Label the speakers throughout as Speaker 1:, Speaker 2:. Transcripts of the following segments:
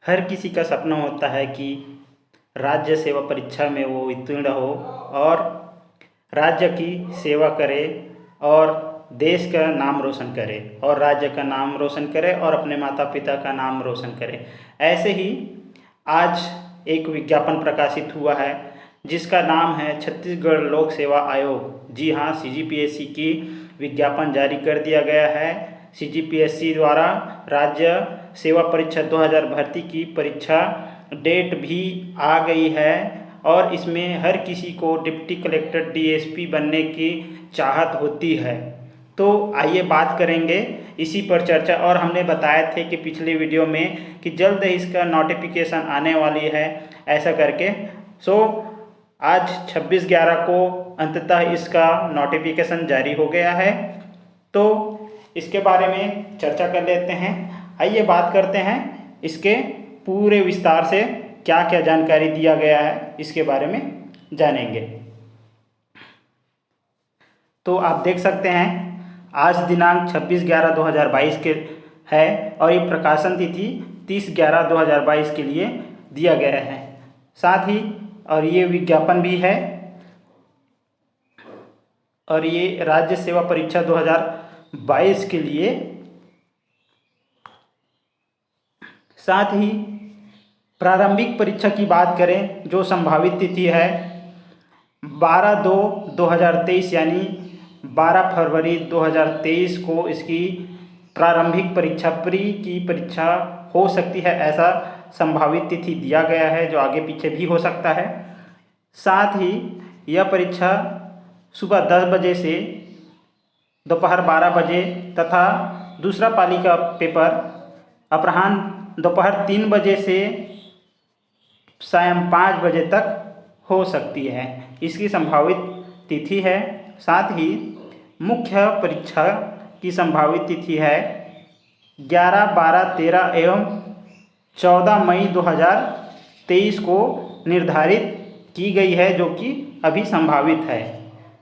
Speaker 1: हर किसी का सपना होता है कि राज्य सेवा परीक्षा में वो उत्तीर्ण हो और राज्य की सेवा करे और देश का नाम रोशन करे और राज्य का नाम रोशन करे और अपने माता पिता का नाम रोशन करे। ऐसे ही आज एक विज्ञापन प्रकाशित हुआ है जिसका नाम है छत्तीसगढ़ लोक सेवा आयोग। जी हाँ, CGPSC की विज्ञापन जारी कर दिया गया है। CGPSC द्वारा राज्य सेवा परीक्षा 2000 भर्ती की परीक्षा डेट भी आ गई है और इसमें हर किसी को डिप्टी कलेक्टर DSP बनने की चाहत होती है। तो आइए बात करेंगे इसी पर चर्चा। और हमने बताए थे कि पिछले वीडियो में कि जल्द ही इसका नोटिफिकेशन आने वाली है ऐसा करके। आज 26/11 को अंततः इसका नोटिफिकेशन जारी हो गया है। तो इसके बारे में चर्चा कर लेते हैं। आइए बात करते हैं इसके पूरे विस्तार से क्या क्या जानकारी दिया गया है इसके बारे में जानेंगे। तो आप देख सकते हैं आज दिनांक 26/11/2022 के है और ये प्रकाशन तिथि 30/11/2022 के लिए दिया गया है। साथ ही और ये विज्ञापन भी है और ये राज्य सेवा परीक्षा 2022 के लिए। साथ ही प्रारंभिक परीक्षा की बात करें जो संभावित तिथि है 12/2/2023 यानी 12 फरवरी 2023 को इसकी प्रारंभिक परीक्षा प्री की परीक्षा हो सकती है, ऐसा संभावित तिथि दिया गया है जो आगे पीछे भी हो सकता है। साथ ही यह परीक्षा सुबह 10 बजे से दोपहर 12 बजे तथा दूसरा पाली का पेपर अपराह्न दोपहर 3 बजे से शाम 5 बजे तक हो सकती है, इसकी संभावित तिथि है। साथ ही मुख्य परीक्षा की संभावित तिथि है 11, 12, 13 एवं 14 मई 2023 को निर्धारित की गई है जो कि अभी संभावित है।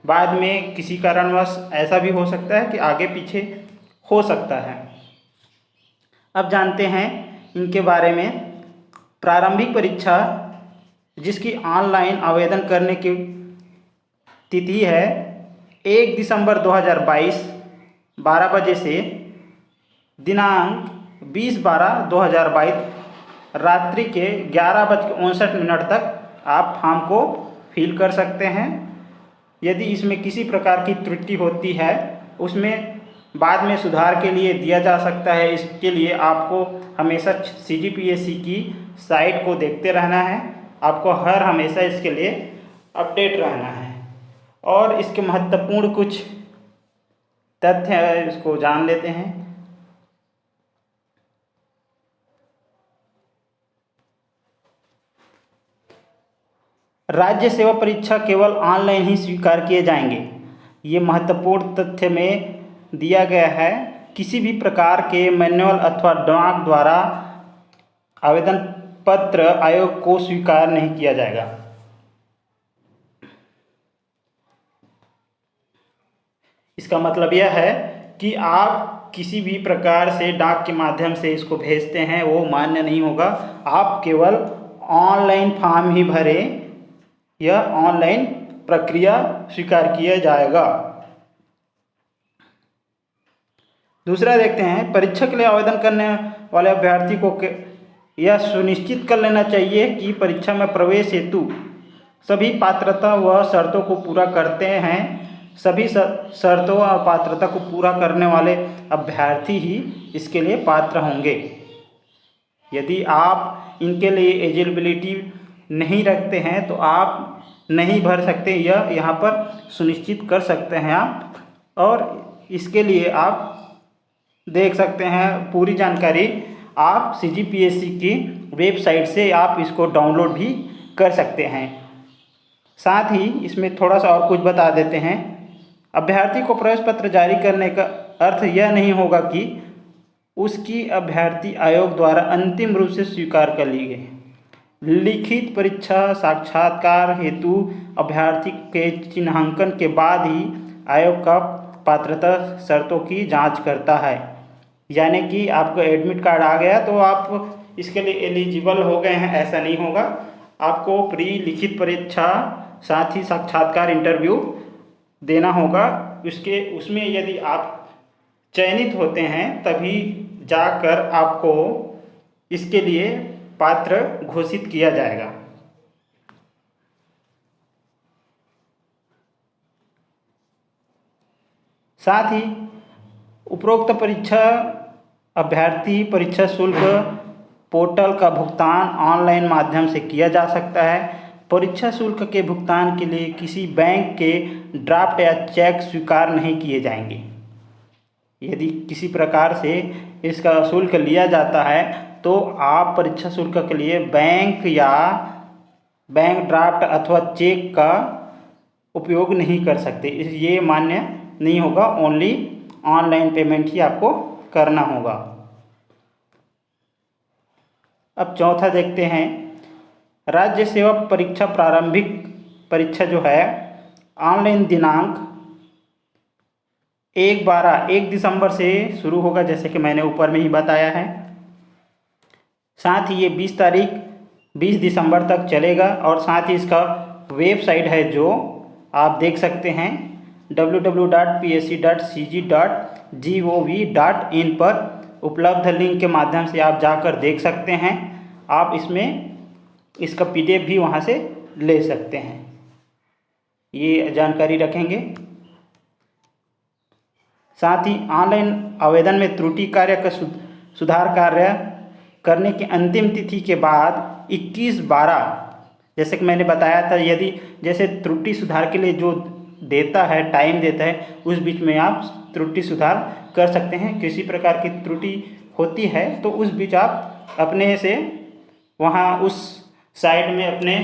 Speaker 1: बाद में किसी कारणवश ऐसा भी हो सकता है कि आगे पीछे हो सकता है। अब जानते हैं इनके बारे में। प्रारंभिक परीक्षा जिसकी ऑनलाइन आवेदन करने की तिथि है 1 दिसंबर 2022 12 बजे से दिनांक 20/12/2022 रात्रि के 11:59 तक आप फॉर्म को फिल कर सकते हैं। यदि इसमें किसी प्रकार की त्रुटि होती है उसमें बाद में सुधार के लिए दिया जा सकता है। इसके लिए आपको हमेशा CGPSC की साइट को देखते रहना है, आपको हर हमेशा इसके लिए अपडेट रहना है। और इसके महत्वपूर्ण कुछ तथ्य है, इसको जान लेते हैं। राज्य सेवा परीक्षा केवल ऑनलाइन ही स्वीकार किए जाएंगे, ये महत्वपूर्ण तथ्य में दिया गया है। किसी भी प्रकार के मैनुअल अथवा डाक द्वारा आवेदन पत्र आयोग को स्वीकार नहीं किया जाएगा। इसका मतलब यह है कि आप किसी भी प्रकार से डाक के माध्यम से इसको भेजते हैं वो मान्य नहीं होगा। आप केवल ऑनलाइन फॉर्म ही भरें, यह ऑनलाइन प्रक्रिया स्वीकार किया जाएगा। दूसरा देखते हैं, परीक्षा के लिए आवेदन करने वाले अभ्यर्थी को यह सुनिश्चित कर लेना चाहिए कि परीक्षा में प्रवेश हेतु सभी पात्रता व शर्तों को पूरा करते हैं। सभी शर्तों व पात्रता को पूरा करने वाले अभ्यर्थी ही इसके लिए पात्र होंगे। यदि आप इनके लिए एलिजिबिलिटी नहीं रखते हैं तो आप नहीं भर सकते, यह यहाँ पर सुनिश्चित कर सकते हैं आप। और इसके लिए आप देख सकते हैं पूरी जानकारी आप CGPSC की वेबसाइट से आप इसको डाउनलोड भी कर सकते हैं। साथ ही इसमें थोड़ा सा और कुछ बता देते हैं। अभ्यर्थी को प्रवेश पत्र जारी करने का अर्थ यह नहीं होगा कि उसकी अभ्यर्थी आयोग द्वारा अंतिम रूप से स्वीकार कर ली गई। लिखित परीक्षा साक्षात्कार हेतु अभ्यर्थी के चिन्हांकन के बाद ही आयोग का पात्रता शर्तों की जांच करता है। यानी कि आपको एडमिट कार्ड आ गया तो आप इसके लिए एलिजिबल हो गए हैं, ऐसा नहीं होगा। आपको प्री लिखित परीक्षा साथ ही साक्षात्कार इंटरव्यू देना होगा। उसमें यदि आप चयनित होते हैं तभी जाकर आपको इसके लिए पात्र घोषित किया जाएगा। साथ ही उपरोक्त परीक्षा अभ्यर्थी परीक्षा शुल्क पोर्टल का भुगतान ऑनलाइन माध्यम से किया जा सकता है। परीक्षा शुल्क के भुगतान के लिए किसी बैंक के ड्राफ्ट या चेक स्वीकार नहीं किए जाएंगे। यदि किसी प्रकार से इसका शुल्क लिया जाता है तो आप परीक्षा शुल्क के लिए बैंक या बैंक ड्राफ्ट अथवा चेक का उपयोग नहीं कर सकते। ये मान्य नहीं होगा, ओनली ऑनलाइन पेमेंट ही आपको करना होगा। अब चौथा देखते हैं, राज्य सेवा परीक्षा प्रारंभिक परीक्षा जो है ऑनलाइन दिनांक 1 दिसंबर से शुरू होगा, जैसे कि मैंने ऊपर में ही बताया है। साथ ही ये 20 दिसंबर तक चलेगा और साथ ही इसका वेबसाइट है जो आप देख सकते हैं www.psc.cg.gov.in पर उपलब्ध लिंक के माध्यम से आप जाकर देख सकते हैं। आप इसमें इसका PDF भी वहाँ से ले सकते हैं। ये जानकारी रखेंगे। साथ ही ऑनलाइन आवेदन में त्रुटि कार्य का सुधार कार्य करने की अंतिम तिथि के बाद 21/12, जैसे कि मैंने बताया था, यदि जैसे त्रुटि सुधार के लिए जो देता है टाइम देता है उस बीच में आप त्रुटि सुधार कर सकते हैं। किसी प्रकार की त्रुटि होती है तो उस बीच आप अपने से वहाँ उस साइट में अपने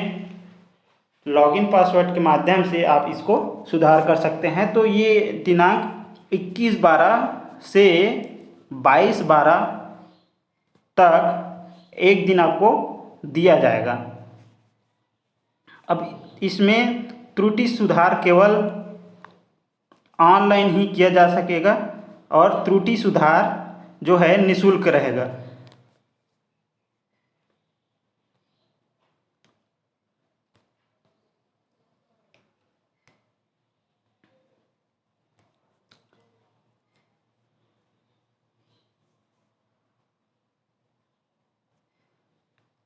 Speaker 1: लॉगिन पासवर्ड के माध्यम से आप इसको सुधार कर सकते हैं। तो ये दिनांक 21/12 से 22/12 तक एक दिन आपको दिया जाएगा। अब इसमें त्रुटि सुधार केवल ऑनलाइन ही किया जा सकेगा और त्रुटि सुधार जो है निःशुल्क रहेगा।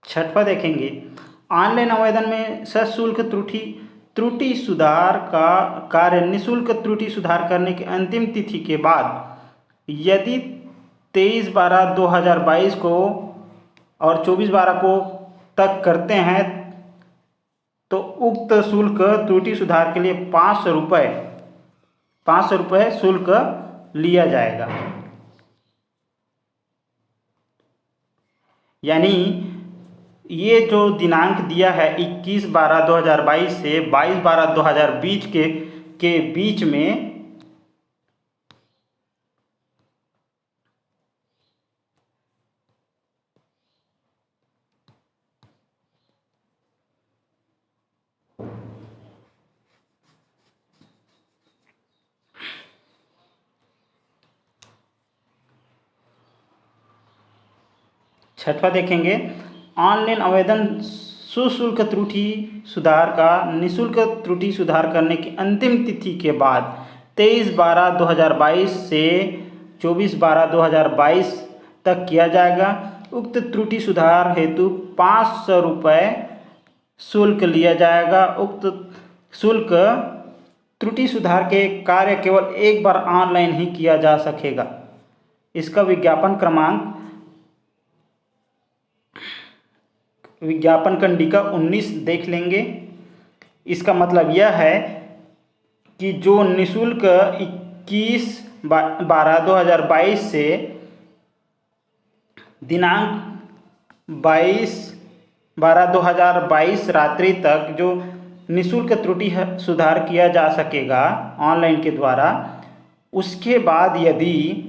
Speaker 1: छठवां देखेंगे, ऑनलाइन आवेदन में सशुल्क त्रुटि सुधार का कार्य निःशुल्क त्रुटि सुधार करने की अंतिम तिथि के बाद यदि 23/12/2022 को और 24/12 को तक करते हैं तो उक्त शुल्क त्रुटि सुधार के लिए 500 रुपये शुल्क लिया जाएगा। यानी ये जो दिनांक दिया है 21/12/2022 से 22/12/2020 के बीच में छठवां देखेंगे, ऑनलाइन आवेदन सशुल्क त्रुटि सुधार का निःशुल्क त्रुटि सुधार करने की अंतिम तिथि के बाद 23/12/2022 से 24/12/2022 तक किया जाएगा। उक्त त्रुटि सुधार हेतु 500 रुपये शुल्क लिया जाएगा। उक्त शुल्क त्रुटि सुधार के कार्य केवल एक बार ऑनलाइन ही किया जा सकेगा। इसका विज्ञापन कंडिका 19 देख लेंगे। इसका मतलब यह है कि जो निःशुल्क 21/12/2022 से दिनांक 22/12/2022 रात्रि तक जो निःशुल्क त्रुटि सुधार किया जा सकेगा ऑनलाइन के द्वारा, उसके बाद यदि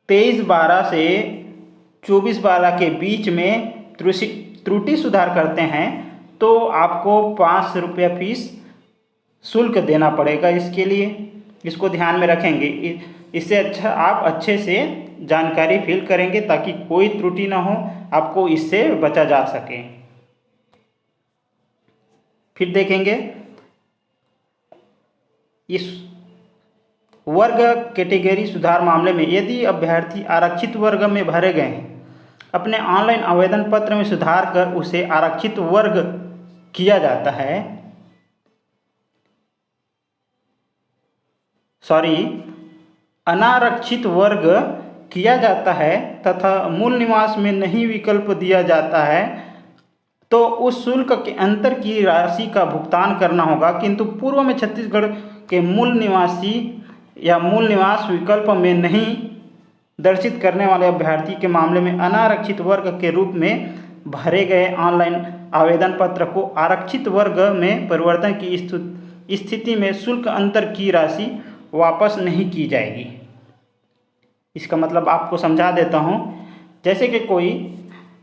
Speaker 1: 23/12 से 24/12 के बीच में त्रुटि सुधार करते हैं तो आपको 500 रुपया फीस शुल्क देना पड़ेगा। इसके लिए इसको ध्यान में रखेंगे। इससे अच्छा आप अच्छे से जानकारी फिल करेंगे ताकि कोई त्रुटि ना हो, आपको इससे बचा जा सके। फिर देखेंगे इस वर्ग कैटेगरी सुधार मामले में यदि अभ्यर्थी आरक्षित वर्ग में भरे गए हैं, अपने ऑनलाइन आवेदन पत्र में सुधार कर उसे आरक्षित वर्ग किया जाता है, अनारक्षित वर्ग किया जाता है तथा मूल निवास में नहीं विकल्प दिया जाता है, तो उस शुल्क के अंतर की राशि का भुगतान करना होगा। किंतु पूर्व में छत्तीसगढ़ के मूल निवासी या मूल निवास विकल्प में नहीं दर्शित करने वाले अभ्यर्थी के मामले में अनारक्षित वर्ग के रूप में भरे गए ऑनलाइन आवेदन पत्र को आरक्षित वर्ग में परिवर्तन की स्थिति में शुल्क अंतर की राशि वापस नहीं की जाएगी। इसका मतलब आपको समझा देता हूँ। जैसे कि कोई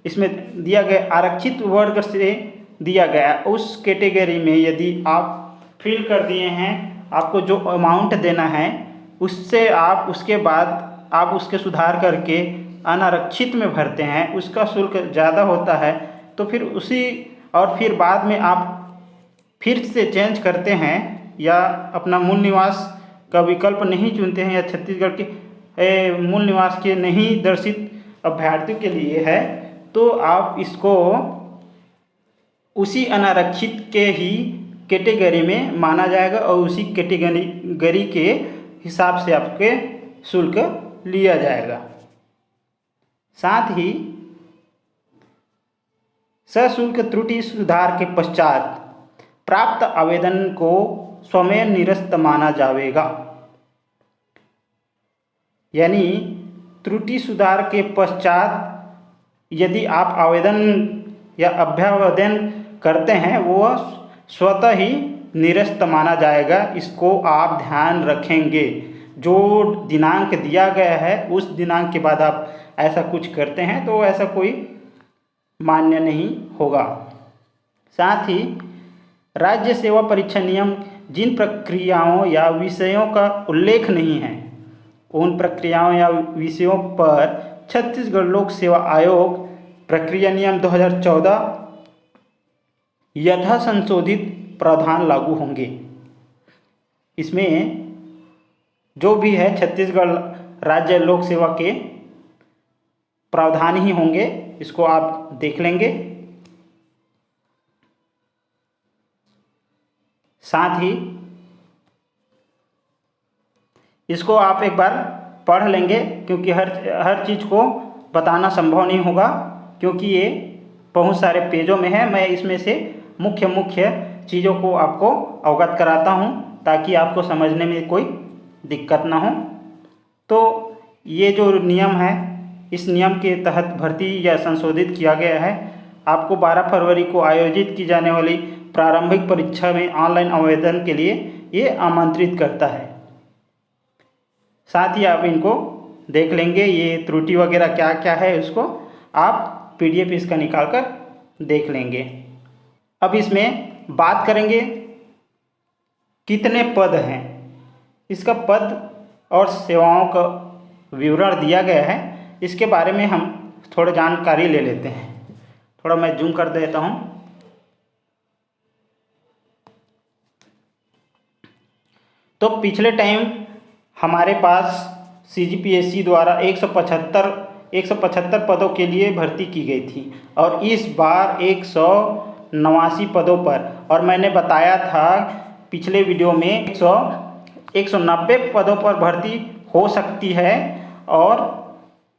Speaker 1: इसमें दिया गया आरक्षित वर्ग से दिया गया उस कैटेगरी में यदि आप फिल कर दिए हैं, आपको जो अमाउंट देना है उससे आप उसके बाद आप उसके सुधार करके अनारक्षित में भरते हैं, उसका शुल्क ज़्यादा होता है, तो फिर उसी और फिर बाद में आप फिर से चेंज करते हैं या अपना मूल निवास का विकल्प नहीं चुनते हैं या छत्तीसगढ़ के मूल निवास के नहीं दर्शित अभ्यर्थियों के लिए है, तो आप इसको उसी अनारक्षित के ही कैटेगरी में माना जाएगा और उसी कैटेगरी के हिसाब से आपके शुल्क लिया जाएगा। साथ ही सशुल्क त्रुटि सुधार के पश्चात प्राप्त आवेदन को स्वमेव निरस्त माना जाएगा। यानी त्रुटि सुधार के पश्चात यदि आप आवेदन या अभ्यावेदन करते हैं वो स्वतः ही निरस्त माना जाएगा। इसको आप ध्यान रखेंगे। जो दिनांक दिया गया है उस दिनांक के बाद आप ऐसा कुछ करते हैं तो ऐसा कोई मान्य नहीं होगा। साथ ही राज्य सेवा परीक्षा नियम जिन प्रक्रियाओं या विषयों का उल्लेख नहीं है उन प्रक्रियाओं या विषयों पर छत्तीसगढ़ लोक सेवा आयोग प्रक्रिया नियम 2014 यथा संशोधित प्रावधान लागू होंगे। इसमें जो भी है छत्तीसगढ़ राज्य लोक सेवा के प्रावधान ही होंगे, इसको आप देख लेंगे। साथ ही इसको आप एक बार पढ़ लेंगे क्योंकि हर चीज़ को बताना संभव नहीं होगा क्योंकि ये बहुत सारे पेजों में है। मैं इसमें से मुख्य चीज़ों को आपको अवगत कराता हूँ ताकि आपको समझने में कोई दिक्कत ना हो। तो ये जो नियम है इस नियम के तहत भर्ती या संशोधित किया गया है। आपको 12 फरवरी को आयोजित की जाने वाली प्रारंभिक परीक्षा में ऑनलाइन आवेदन के लिए ये आमंत्रित करता है। साथ ही आप इनको देख लेंगे, ये त्रुटि वगैरह क्या क्या है उसको आप PDF इसका निकाल कर देख लेंगे। अब इसमें बात करेंगे कितने पद हैं। इसका पद और सेवाओं का विवरण दिया गया है, इसके बारे में हम थोड़ा जानकारी ले लेते हैं। थोड़ा मैं जूम कर देता हूँ। तो पिछले टाइम हमारे पास CGPSC द्वारा 175 पदों के लिए भर्ती की गई थी और इस बार 189 पदों पर, और मैंने बताया था पिछले वीडियो में 190 पदों पर भर्ती हो सकती है और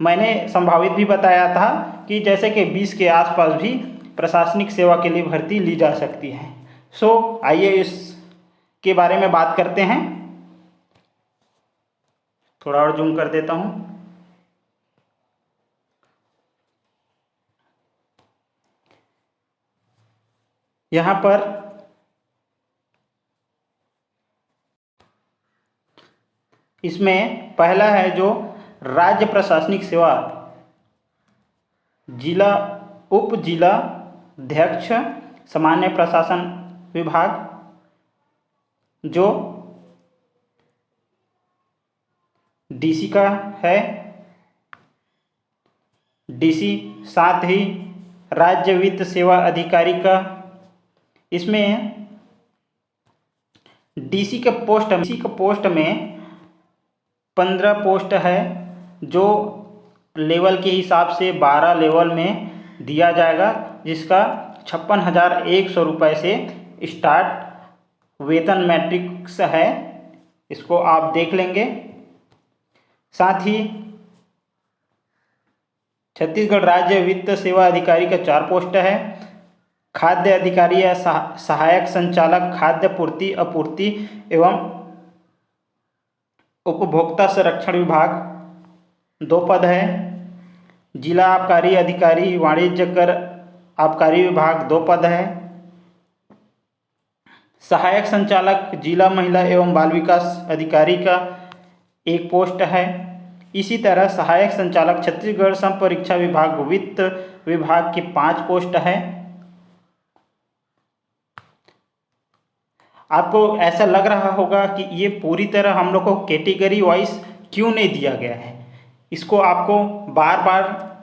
Speaker 1: मैंने संभावित भी बताया था कि जैसे कि 20 के आसपास भी प्रशासनिक सेवा के लिए भर्ती ली जा सकती है। आइए इसके बारे में बात करते हैं। थोड़ा और जूम कर देता हूँ। यहाँ पर इसमें पहला है जो राज्य प्रशासनिक सेवा जिला उप जिला अध्यक्ष सामान्य प्रशासन विभाग, जो DC का है, डीसी। साथ ही राज्य वित्त सेवा अधिकारी का, इसमें डीसी के पोस्ट में 15 पोस्ट है, जो लेवल के हिसाब से 12 लेवल में दिया जाएगा, जिसका 56,100 रुपये से स्टार्ट वेतन मैट्रिक्स है। इसको आप देख लेंगे। साथ ही छत्तीसगढ़ राज्य वित्त सेवा अधिकारी का 4 पोस्ट है। खाद्य अधिकारी या सहायक संचालक खाद्य पूर्ति आपूर्ति एवं उपभोक्ता संरक्षण विभाग 2 पद है। जिला आबकारी अधिकारी वाणिज्य कर आबकारी विभाग 2 पद है। सहायक संचालक जिला महिला एवं बाल विकास अधिकारी का 1 पोस्ट है। इसी तरह सहायक संचालक छत्तीसगढ़ संपरीक्षा विभाग वित्त विभाग के 5 पोस्ट है। आपको ऐसा लग रहा होगा कि ये पूरी तरह हम लोग को कैटेगरी वाइज क्यों नहीं दिया गया है, इसको आपको बार बार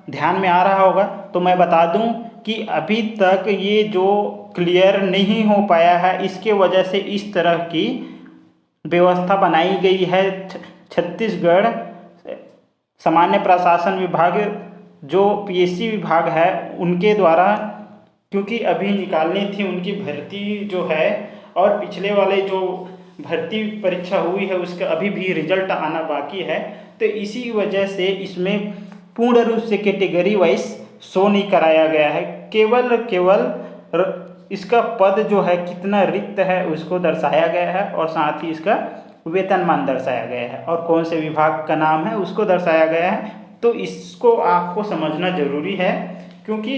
Speaker 1: ध्यान में आ रहा होगा। तो मैं बता दूं कि अभी तक ये जो क्लियर नहीं हो पाया है, इसके वजह से इस तरह की व्यवस्था बनाई गई है। छत्तीसगढ़ सामान्य प्रशासन विभाग जो पीएससी विभाग है उनके द्वारा, क्योंकि अभी निकालनी थी उनकी भर्ती जो है, और पिछले वाले जो भर्ती परीक्षा हुई है उसका अभी भी रिजल्ट आना बाकी है। तो इसी वजह से इसमें पूर्ण रूप से कैटेगरी वाइज शो नहीं कराया गया है। केवल इसका पद जो है कितना रिक्त है उसको दर्शाया गया है, और साथ ही इसका वेतनमान दर्शाया गया है, और कौन से विभाग का नाम है उसको दर्शाया गया है। तो इसको आपको समझना जरूरी है, क्योंकि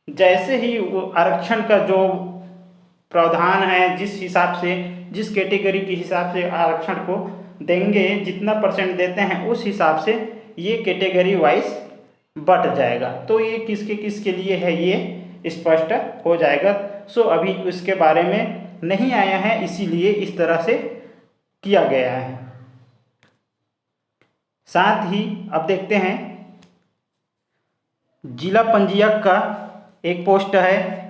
Speaker 1: जैसे ही वो आरक्षण का जो प्रावधान है, जिस हिसाब से जिस कैटेगरी के हिसाब से आरक्षण को देंगे, जितना परसेंट देते हैं उस हिसाब से ये कैटेगरी वाइज बट जाएगा। तो ये किसके लिए है ये स्पष्ट हो जाएगा। सो अभी उसके बारे में नहीं आया है, इसीलिए इस तरह से किया गया है। साथ ही अब देखते हैं जिला पंजीयक का 1 पोस्ट है।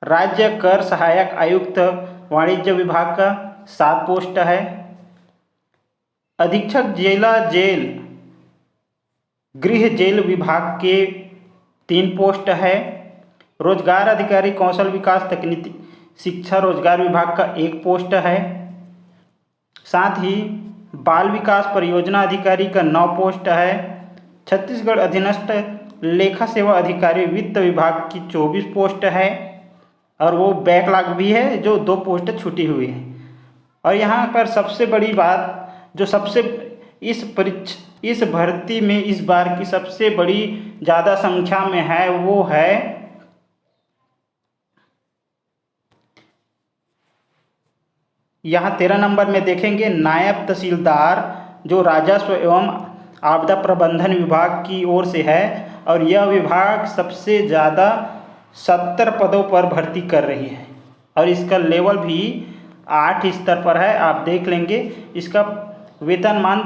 Speaker 1: राज्य कर सहायक आयुक्त वाणिज्य विभाग का 7 पोस्ट है। अधीक्षक जिला जेल गृह जेल विभाग के 3 पोस्ट है। रोजगार अधिकारी कौशल विकास तकनीकी शिक्षा रोजगार विभाग का 1 पोस्ट है। साथ ही बाल विकास परियोजना अधिकारी का 9 पोस्ट है। छत्तीसगढ़ अधीनस्थ लेखा सेवा अधिकारी वित्त विभाग की 24 पोस्ट है, और वो बैकलॉग भी है जो 2 पोस्ट छूटी हुई है। और यहाँ पर सबसे बड़ी बात जो सबसे इस भर्ती में इस बार की सबसे बड़ी ज़्यादा संख्या में है, वो है यहाँ 13 नंबर में देखेंगे नायब तहसीलदार, जो राजस्व एवं आपदा प्रबंधन विभाग की ओर से है, और यह विभाग सबसे ज़्यादा 70 पदों पर भर्ती कर रही है, और इसका लेवल भी 8 स्तर पर है। आप देख लेंगे इसका वेतनमान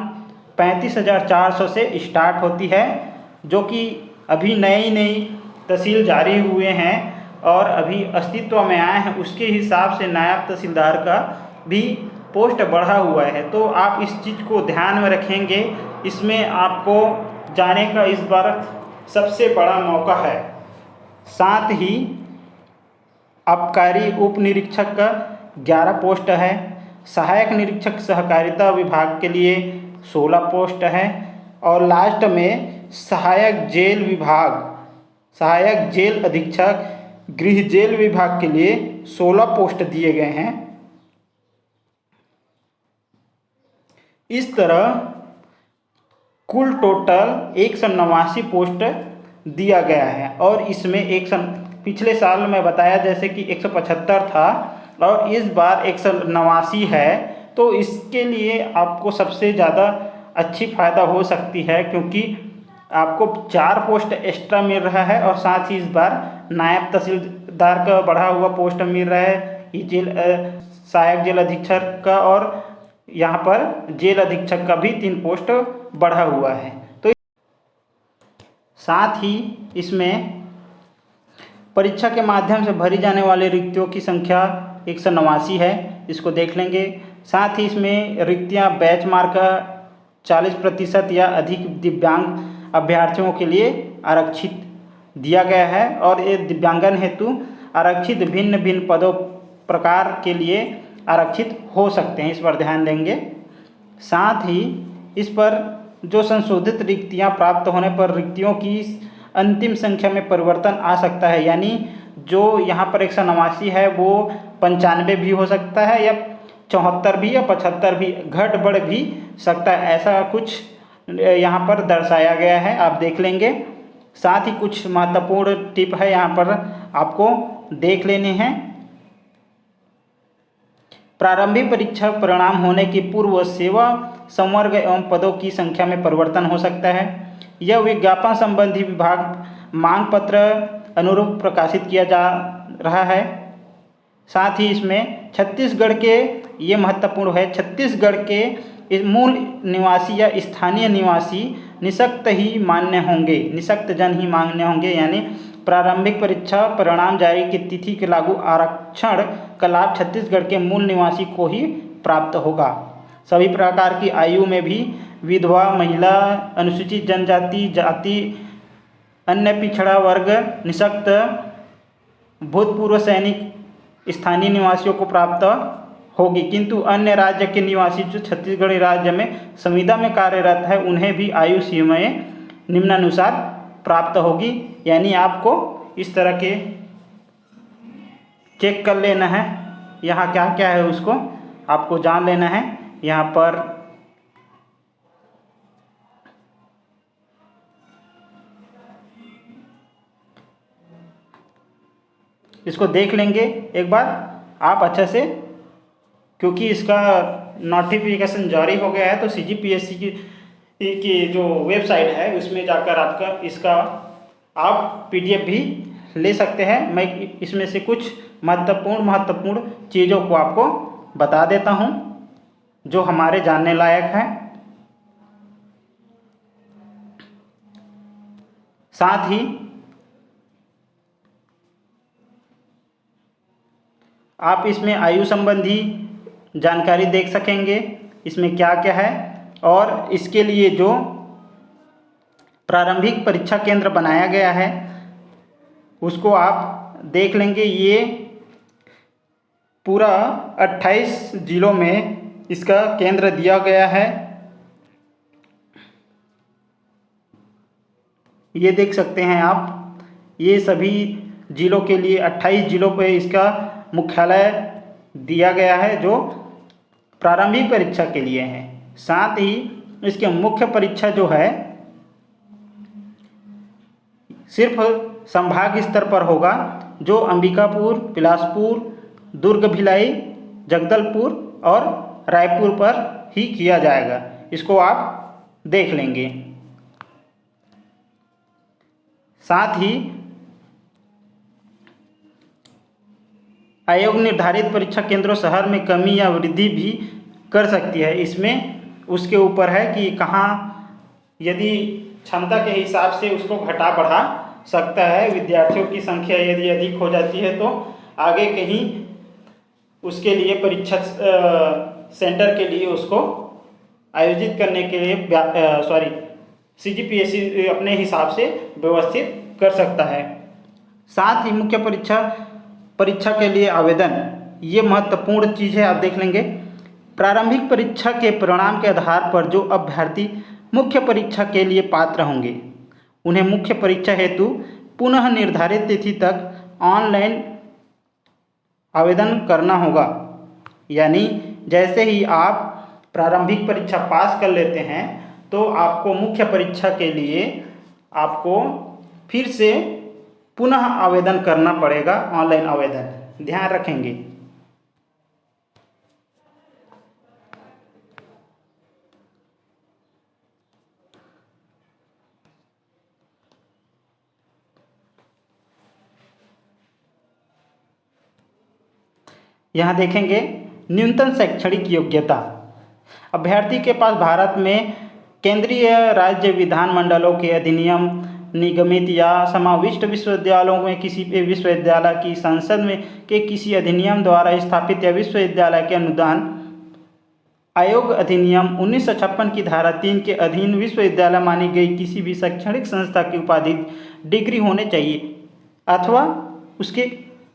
Speaker 1: 35,400 से स्टार्ट होती है, जो कि अभी नई तहसील जारी हुए हैं और अभी अस्तित्व में आए हैं, उसके हिसाब से नायब तहसीलदार का भी पोस्ट बढ़ा हुआ है। तो आप इस चीज़ को ध्यान में रखेंगे, इसमें आपको जाने का इस बार सबसे बड़ा मौका है। साथ ही आबकारी उप निरीक्षक का 11 पोस्ट है। सहायक निरीक्षक सहकारिता विभाग के लिए 16 पोस्ट है, और लास्ट में सहायक जेल अधीक्षक गृह जेल विभाग के लिए 16 पोस्ट दिए गए हैं। इस तरह कुल टोटल 189 पोस्ट दिया गया है, और इसमें पिछले साल में बताया जैसे कि 175 था, और इस बार 189 है। तो इसके लिए आपको सबसे ज़्यादा अच्छी फ़ायदा हो सकती है, क्योंकि आपको 4 पोस्ट एक्स्ट्रा मिल रहा है, और साथ ही इस बार नायब तहसीलदार का बढ़ा हुआ पोस्ट मिल रहा है, ये सहायक जेल अधीक्षक का, और यहाँ पर जेल अधीक्षक का भी 3 पोस्ट बढ़ा हुआ है। तो साथ ही इसमें परीक्षा के माध्यम से भरी जाने वाले रिक्तियों की संख्या 189 है, इसको देख लेंगे। साथ ही इसमें रिक्तियां बैच मार्क 40% या अधिक दिव्यांग अभ्यर्थियों के लिए आरक्षित दिया गया है और ये दिव्यांगन हेतु आरक्षित भिन्न भिन्न पदों प्रकार के लिए आरक्षित हो सकते हैं, इस पर ध्यान देंगे। साथ ही इस पर जो संशोधित रिक्तियां प्राप्त होने पर रिक्तियों की अंतिम संख्या में परिवर्तन आ सकता है, यानी जो यहाँ पर 189 है वो 95 भी हो सकता है या 74 भी या 75 भी, घट बढ़ भी सकता है, ऐसा कुछ यहाँ पर दर्शाया गया है, आप देख लेंगे। साथ ही कुछ महत्वपूर्ण टिप है यहाँ पर आपको देख लेने हैं। प्रारंभिक परीक्षा परिणाम होने के पूर्व सेवा संवर्ग एवं पदों की संख्या में परिवर्तन हो सकता है। यह विज्ञापन संबंधी विभाग मांग पत्र अनुरूप प्रकाशित किया जा रहा है। साथ ही इसमें छत्तीसगढ़ के, ये महत्वपूर्ण है, छत्तीसगढ़ के इस मूल निवासी या स्थानीय निवासी निःशक्त ही मान्य होंगे, निःशक्त जन ही मान्य होंगे, यानी प्रारंभिक परीक्षा परिणाम जारी की तिथि के लागू आरक्षण का लाभ छत्तीसगढ़ के मूल निवासी को ही प्राप्त होगा। सभी प्रकार की आयु में भी विधवा, महिला, अनुसूचित जनजाति, जाति, अन्य पिछड़ा वर्ग, निःशक्त, भूतपूर्व सैनिक, स्थानीय निवासियों को प्राप्त होगी, किंतु अन्य राज्य के निवासी जो छत्तीसगढ़ राज्य में संविदा में कार्यरत है उन्हें भी आयु सीमाएं निम्नानुसार प्राप्त होगी। यानी आपको इस तरह के चेक कर लेना है, यहाँ क्या क्या है उसको आपको जान लेना है। यहाँ पर इसको देख लेंगे एक बार आप अच्छे से, क्योंकि इसका नोटिफिकेशन जारी हो गया है, तो CGPSC की जो वेबसाइट है उसमें जाकर आपका इसका आप PDF भी ले सकते हैं। मैं इसमें से कुछ महत्वपूर्ण चीज़ों को आपको बता देता हूं जो हमारे जानने लायक हैं। साथ ही आप इसमें आयु संबंधी जानकारी देख सकेंगे, इसमें क्या क्या है, और इसके लिए जो प्रारंभिक परीक्षा केंद्र बनाया गया है उसको आप देख लेंगे। ये पूरा 28 जिलों में इसका केंद्र दिया गया है, ये देख सकते हैं आप। ये सभी जिलों के लिए 28 जिलों पर इसका मुख्यालय दिया गया है जो प्रारंभिक परीक्षा के लिए है। साथ ही इसके मुख्य परीक्षा जो है सिर्फ संभाग स्तर पर होगा, जो अंबिकापुर, बिलासपुर, दुर्ग, भिलाई, जगदलपुर और रायपुर पर ही किया जाएगा, इसको आप देख लेंगे। साथ ही आयोग निर्धारित परीक्षा केंद्रों शहर में कमी या वृद्धि भी कर सकती है, इसमें उसके ऊपर है कि कहाँ यदि क्षमता के हिसाब से उसको घटा बढ़ा सकता है। विद्यार्थियों की संख्या यदि अधिक हो जाती है तो आगे कहीं उसके लिए परीक्षा सेंटर के लिए उसको आयोजित करने के लिए CGPSC अपने हिसाब से व्यवस्थित कर सकता है। साथ ही मुख्य परीक्षा के लिए आवेदन, ये महत्वपूर्ण चीज़ है, आप देख लेंगे। प्रारंभिक परीक्षा के परिणाम के आधार पर जो अभ्यर्थी मुख्य परीक्षा के लिए पात्र होंगे उन्हें मुख्य परीक्षा हेतु पुनः निर्धारित तिथि तक ऑनलाइन आवेदन करना होगा। यानी जैसे ही आप प्रारंभिक परीक्षा पास कर लेते हैं तो आपको मुख्य परीक्षा के लिए आपको फिर से पुनः आवेदन करना पड़ेगा, ऑनलाइन आवेदन, ध्यान रखेंगे। यहाँ देखेंगे न्यूनतम शैक्षणिक योग्यता। अभ्यर्थी के पास भारत में केंद्रीय राज्य विधानमंडलों के अधिनियम निगमित या समाविष्ट विश्वविद्यालयों में किसी भी विश्वविद्यालय की संसद में के किसी अधिनियम द्वारा स्थापित या विश्वविद्यालय के अनुदान आयोग अधिनियम 1956 की धारा 3 के अधीन विश्वविद्यालय मानी गई किसी भी शैक्षणिक संस्था की उपाधि डिग्री होने चाहिए अथवा उसके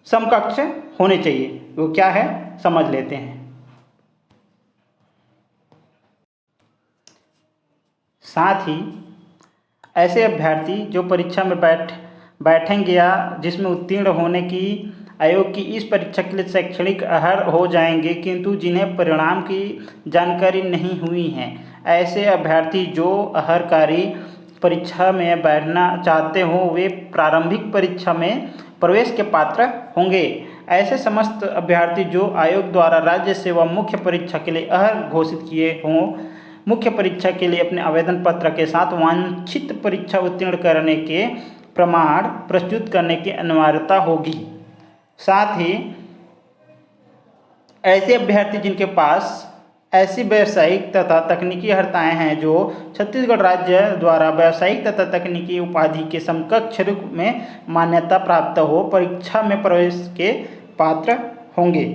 Speaker 1: समकक्ष होने चाहिए। वो क्या है समझ लेते हैं। साथ ही ऐसे अभ्यर्थी जो परीक्षा में बैठेंगे या जिसमें उत्तीर्ण होने की आयोग की इस परीक्षा के लिए शैक्षणिक अर्ह हो जाएंगे किंतु जिन्हें परिणाम की जानकारी नहीं हुई है, ऐसे अभ्यर्थी जो अर्हकारी परीक्षा में बैठना चाहते हों वे प्रारंभिक परीक्षा में प्रवेश के पात्र होंगे। ऐसे समस्त अभ्यर्थी जो आयोग द्वारा राज्य सेवा मुख्य परीक्षा के लिए अर्ह घोषित किए हों, मुख्य परीक्षा के लिए अपने आवेदन पत्र के साथ वांछित परीक्षा उत्तीर्ण करने के प्रमाण प्रस्तुत करने की अनिवार्यता होगी। साथ ही ऐसे अभ्यर्थी जिनके पास ऐसी व्यावसायिक तथा तकनीकी अर्हताएं हैं जो छत्तीसगढ़ राज्य द्वारा व्यावसायिक तथा तकनीकी उपाधि के समकक्ष रूप में मान्यता प्राप्त हो, परीक्षा में प्रवेश के पात्र होंगे।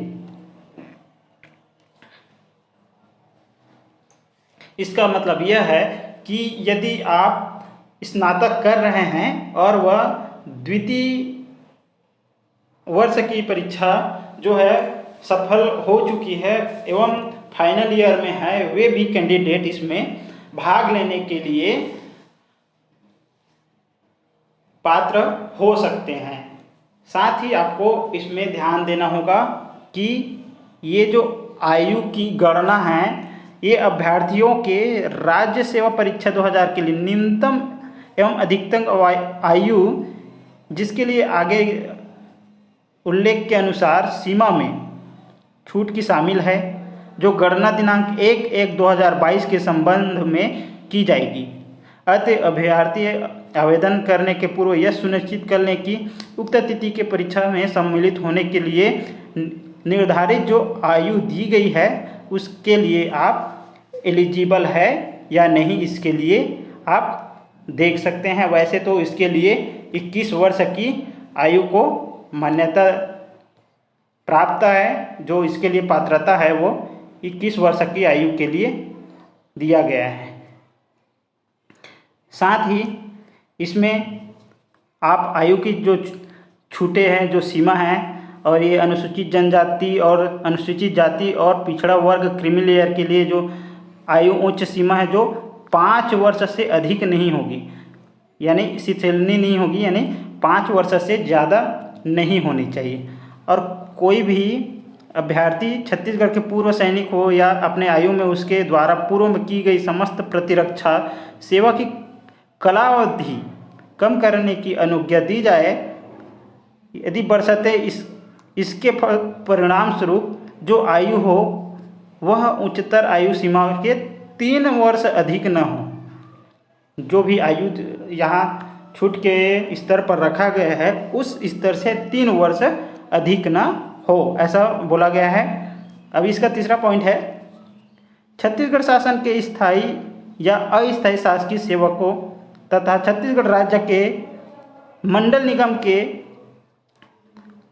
Speaker 1: इसका मतलब यह है कि यदि आप स्नातक कर रहे हैं और वह द्वितीय वर्ष की परीक्षा जो है सफल हो चुकी है एवं फाइनल ईयर में है, वे भी कैंडिडेट इसमें भाग लेने के लिए पात्र हो सकते हैं। साथ ही आपको इसमें ध्यान देना होगा कि ये जो आयु की गणना है ये अभ्यर्थियों के राज्य सेवा परीक्षा 2000 के लिए न्यूनतम एवं अधिकतम आयु जिसके लिए आगे उल्लेख के अनुसार सीमा में छूट की शामिल है, जो गणना दिनांक 1/1/2022 के संबंध में की जाएगी। अतः अभ्यर्थी आवेदन करने के पूर्व यह सुनिश्चित कर लें कि उक्त तिथि के परीक्षा में सम्मिलित होने के लिए निर्धारित जो आयु दी गई है उसके लिए आप एलिजिबल है या नहीं, इसके लिए आप देख सकते हैं। वैसे तो इसके लिए 21 वर्ष की आयु को मान्यता प्राप्त है, जो इसके लिए पात्रता है वो 21 वर्ष की आयु के लिए दिया गया है। साथ ही इसमें आप आयु की जो छूटे हैं, जो सीमा है, और ये अनुसूचित जनजाति और अनुसूचित जाति और पिछड़ा वर्ग क्रीमी लेयर के लिए जो आयु उच्च सीमा है जो 5 वर्ष से अधिक नहीं होगी, यानी शिथिलनी नहीं होगी, यानी 5 वर्ष से ज़्यादा नहीं होनी चाहिए। और कोई भी अभ्यर्थी छत्तीसगढ़ के पूर्व सैनिक हो या अपने आयु में उसके द्वारा पूर्व में की गई समस्त प्रतिरक्षा सेवा की कालावधि कम करने की अनुज्ञा दी जाए, यदि बशर्ते इसके परिणाम स्वरूप जो आयु हो वह उच्चतर आयु सीमा के 3 वर्ष अधिक न हो। जो भी आयु यहाँ छूट के स्तर पर रखा गया है उस स्तर से 3 वर्ष अधिक न हो, ऐसा बोला गया है। अब इसका तीसरा पॉइंट है, छत्तीसगढ़ शासन के स्थायी या अस्थायी शासकीय सेवकों तथा छत्तीसगढ़ राज्य के मंडल निगम के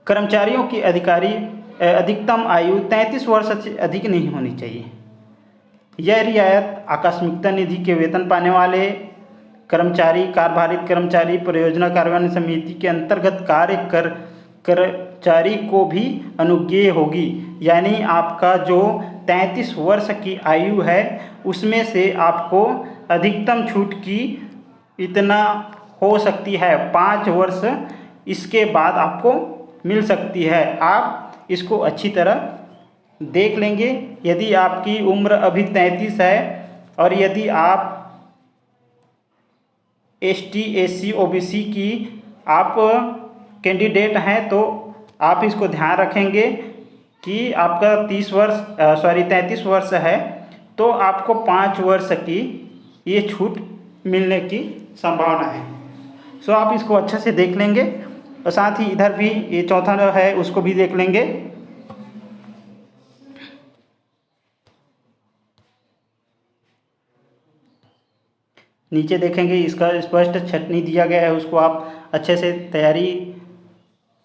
Speaker 1: कर्मचारियों की अधिकतम आयु 33 वर्ष से अधिक नहीं होनी चाहिए। यह रियायत आकस्मिकता निधि के वेतन पाने वाले कर्मचारी, कार्यभारित कर्मचारी, परियोजना कार्यान्वयन समिति के अंतर्गत कार्य कर्मचारी को भी अनुज्ञेय होगी। यानी आपका जो 33 वर्ष की आयु है उसमें से आपको अधिकतम छूट की इतना हो सकती है 5 वर्ष इसके बाद आपको मिल सकती है। आप इसको अच्छी तरह देख लेंगे। यदि आपकी उम्र अभी 33 है और यदि आप ST SC OBC की आप कैंडिडेट हैं तो आप इसको ध्यान रखेंगे कि आपका 33 वर्ष है तो आपको 5 वर्ष की ये छूट मिलने की संभावना है। सो आप इसको अच्छे से देख लेंगे और साथ ही इधर भी ये चौथा है उसको भी देख लेंगे। नीचे देखेंगे इसका स्पष्ट छटनी दिया गया है, उसको आप अच्छे से तैयारी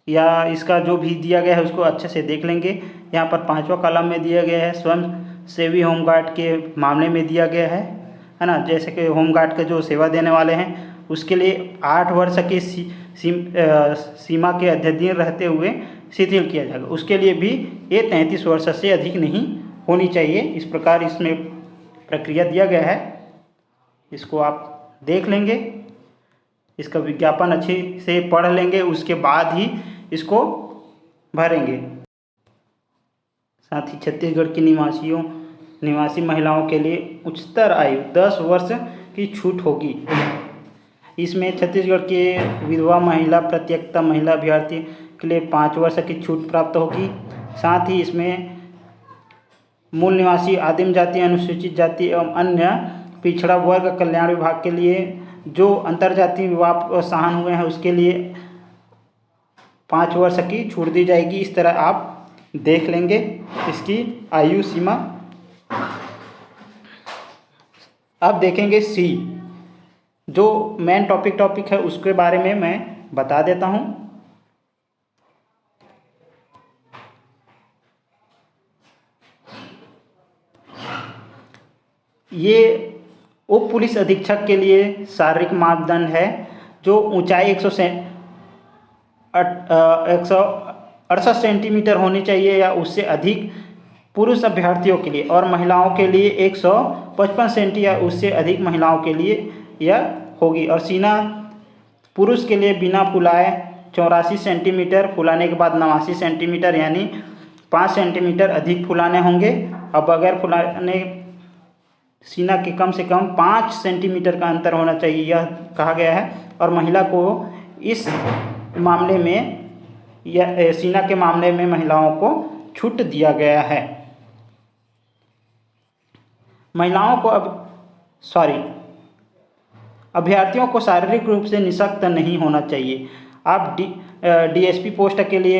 Speaker 1: या इसका जो भी दिया गया है उसको अच्छे से देख लेंगे। यहाँ पर 5वां कॉलम में दिया गया है स्वयं सेवी होमगार्ड के मामले में दिया गया है ना। जैसे कि होमगार्ड के जो सेवा देने वाले हैं उसके लिए 8 वर्ष की सीमा के अध्ययन रहते हुए शिथिल किया जाएगा। उसके लिए भी ये 33 वर्ष से अधिक नहीं होनी चाहिए। इस प्रकार इसमें प्रक्रिया दिया गया है, इसको आप देख लेंगे, इसका विज्ञापन अच्छे से पढ़ लेंगे, उसके बाद ही इसको भरेंगे। साथ ही छत्तीसगढ़ की निवासी महिलाओं के लिए उच्चतर आयु 10 वर्ष की छूट होगी। इसमें छत्तीसगढ़ के विधवा महिला प्रत्येकता महिला अभ्यर्थी के लिए 5 वर्ष की छूट प्राप्त होगी। साथ ही इसमें मूल निवासी आदिम जाति, अनुसूचित जाति एवं अन्य पिछड़ा वर्ग कल्याण विभाग के लिए जो अंतरजातीय विवाह प्रोत्साहन हुए हैं उसके लिए 5 वर्ष की छूट दी जाएगी। इस तरह आप देख लेंगे इसकी आयु सीमा। अब देखेंगे सी, जो मेन टॉपिक है उसके बारे में मैं बता देता हूँ। ये उप पुलिस अधीक्षक के लिए शारीरिक मापदंड है, जो ऊंचाई 168 सेंटीमीटर होनी चाहिए या उससे अधिक पुरुष अभ्यर्थियों के लिए, और महिलाओं के लिए 155 सेंटी या उससे अधिक महिलाओं के लिए यह होगी। और सीना पुरुष के लिए बिना फुलाए 84 सेंटीमीटर, फुलाने के बाद 89 सेंटीमीटर, यानी 5 सेंटीमीटर अधिक फुलाने होंगे। अब बगैर फुलाने सीना के कम से कम 5 सेंटीमीटर का अंतर होना चाहिए, यह कहा गया है। और महिला को इस मामले में या सीना के मामले में महिलाओं को छूट दिया गया है। महिलाओं को अभ्यर्थियों को शारीरिक रूप से निःशक्त नहीं होना चाहिए। आप डीएसपी पोस्ट के लिए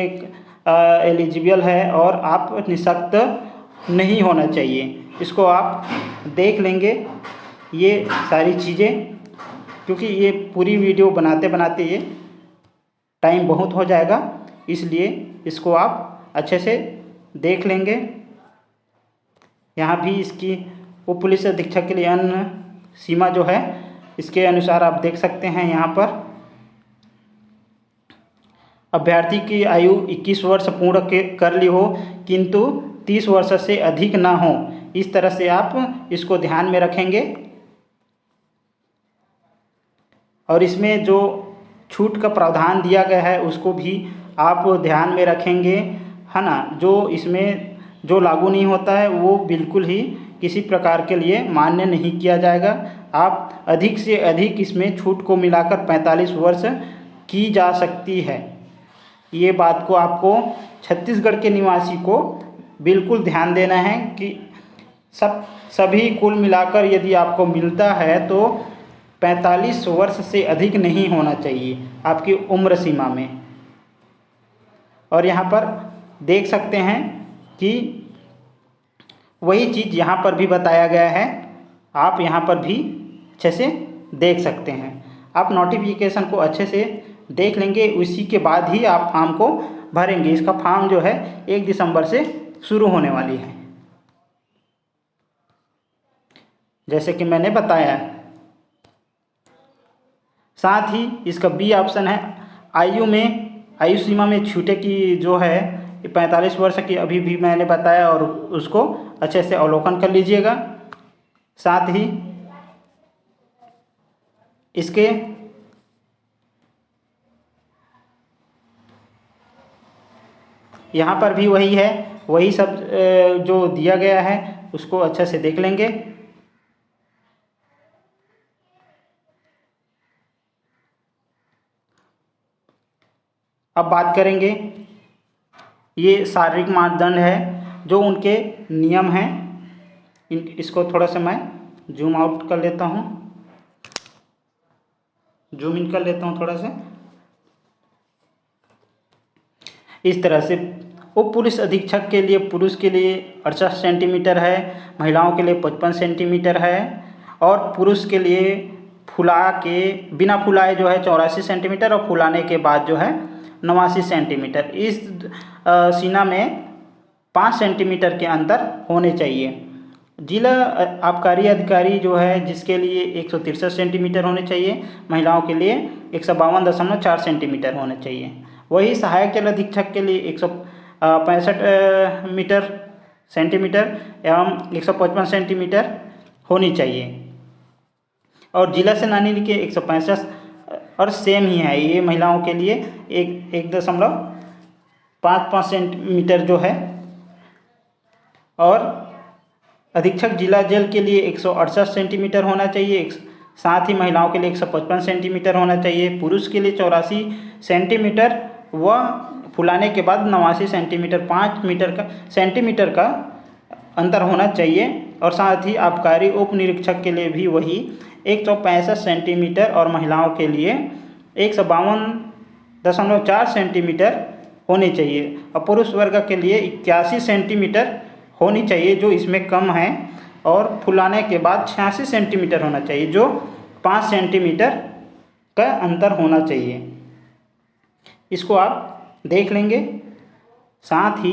Speaker 1: एलिजिबल है और आप निःशक्त नहीं होना चाहिए। इसको आप देख लेंगे ये सारी चीज़ें, क्योंकि ये पूरी वीडियो बनाते बनाते ये टाइम बहुत हो जाएगा, इसलिए इसको आप अच्छे से देख लेंगे। यहाँ भी इसकी उप पुलिस अधीक्षक के लिए अन्य सीमा जो है इसके अनुसार आप देख सकते हैं। यहाँ पर अभ्यर्थी की आयु 21 वर्ष पूर्ण कर ली हो किंतु 30 वर्ष से अधिक ना हो, इस तरह से आप इसको ध्यान में रखेंगे। और इसमें जो छूट का प्रावधान दिया गया है उसको भी आप ध्यान में रखेंगे, है ना। जो इसमें जो लागू नहीं होता है वो बिल्कुल ही किसी प्रकार के लिए मान्य नहीं किया जाएगा। आप अधिक से अधिक इसमें छूट को मिलाकर 45 वर्ष की जा सकती है। ये बात को आपको छत्तीसगढ़ के निवासी को बिल्कुल ध्यान देना है कि सभी कुल मिलाकर यदि आपको मिलता है तो 45 वर्ष से अधिक नहीं होना चाहिए आपकी उम्र सीमा में। और यहाँ पर देख सकते हैं कि वही चीज़ यहाँ पर भी बताया गया है, आप यहाँ पर भी अच्छे से देख सकते हैं। आप नोटिफिकेशन को अच्छे से देख लेंगे, उसी के बाद ही आप फॉर्म को भरेंगे। इसका फॉर्म जो है 1 दिसंबर से शुरू होने वाली है, जैसे कि मैंने बताया। साथ ही इसका बी ऑप्शन है आयु सीमा में छूटे की जो है 45 वर्ष की, अभी भी मैंने बताया, और उसको अच्छे से अवलोकन कर लीजिएगा। साथ ही इसके यहाँ पर भी वही सब जो दिया गया है उसको अच्छे से देख लेंगे। अब बात करेंगे, ये शारीरिक मानदंड है जो उनके नियम हैं। इसको थोड़ा सा मैं जूम आउट कर लेता हूँ, जूम इन कर लेता हूँ थोड़ा सा। इस तरह से उप पुलिस अधीक्षक के लिए पुरुष के लिए 68 सेंटीमीटर है, महिलाओं के लिए 55 सेंटीमीटर है, और पुरुष के लिए फुला के बिना फुलाए जो है 84 सेंटीमीटर और फुलाने के बाद जो है 89 सेंटीमीटर। इस सीना में 5 सेंटीमीटर के अंतर होने चाहिए। जिला आबकारी अधिकारी जो है जिसके लिए 163 सेंटीमीटर होने चाहिए, महिलाओं के लिए 152.4 सेंटीमीटर होने चाहिए। वही सहायक जल अधीक्षक के लिए 165 सेंटीमीटर एवं 155 सेंटीमीटर होनी चाहिए। और जिला सेनानी के 165 और सेम ही है ये महिलाओं के लिए 1.55 सेंटीमीटर जो है। और अधीक्षक जिला जेल के लिए 168 सेंटीमीटर होना चाहिए। साथ ही महिलाओं के लिए 155 सेंटीमीटर होना चाहिए। पुरुष के लिए 84 सेंटीमीटर व फुलाने के बाद 89 सेंटीमीटर 5 सेंटीमीटर का अंतर होना चाहिए। और साथ ही आबकारी उप निरीक्षक के लिए भी वही 165 सेंटीमीटर और महिलाओं के लिए 152.4 सेंटीमीटर होने चाहिए। और पुरुष वर्ग के लिए 81 सेंटीमीटर होनी चाहिए जो इसमें कम है। और फुलाने के बाद 86 सेंटीमीटर होना चाहिए जो 5 सेंटीमीटर का अंतर होना चाहिए। इसको आप देख लेंगे। साथ ही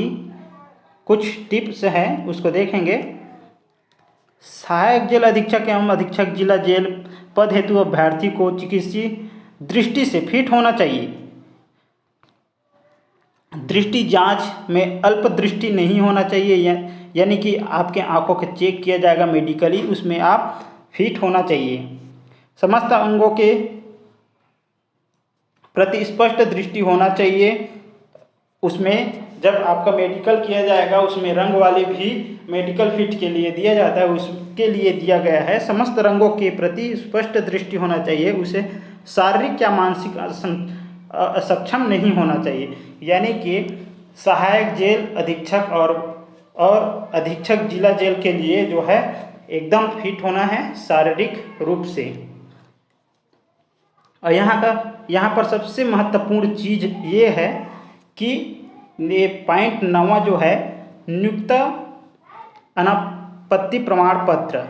Speaker 1: कुछ टिप्स है उसको देखेंगे। सहायक जेल अधीक्षक एवं अधीक्षक जिला जेल पद हेतु अभ्यर्थी को चिकित्सीय दृष्टि से फिट होना चाहिए। दृष्टि जांच में अल्प दृष्टि नहीं होना चाहिए, यानी कि आपके आंखों को चेक किया जाएगा मेडिकली, उसमें आप फिट होना चाहिए। समस्त अंगों के प्रति स्पष्ट दृष्टि होना चाहिए। उसमें जब आपका मेडिकल किया जाएगा उसमें रंग वाले भी मेडिकल फिट के लिए दिया जाता है, उसके लिए दिया गया है। समस्त रंगों के प्रति स्पष्ट दृष्टि होना चाहिए। उसे शारीरिक या मानसिक सक्षम नहीं होना चाहिए, यानी कि सहायक जेल अधीक्षक और अधीक्षक जिला जेल के लिए जो है एकदम फिट होना है शारीरिक रूप से। और यहाँ पर सबसे महत्वपूर्ण चीज़ ये है कि ये पॉइंट 9 जो है नियुक्त अनापत्ति प्रमाण पत्र,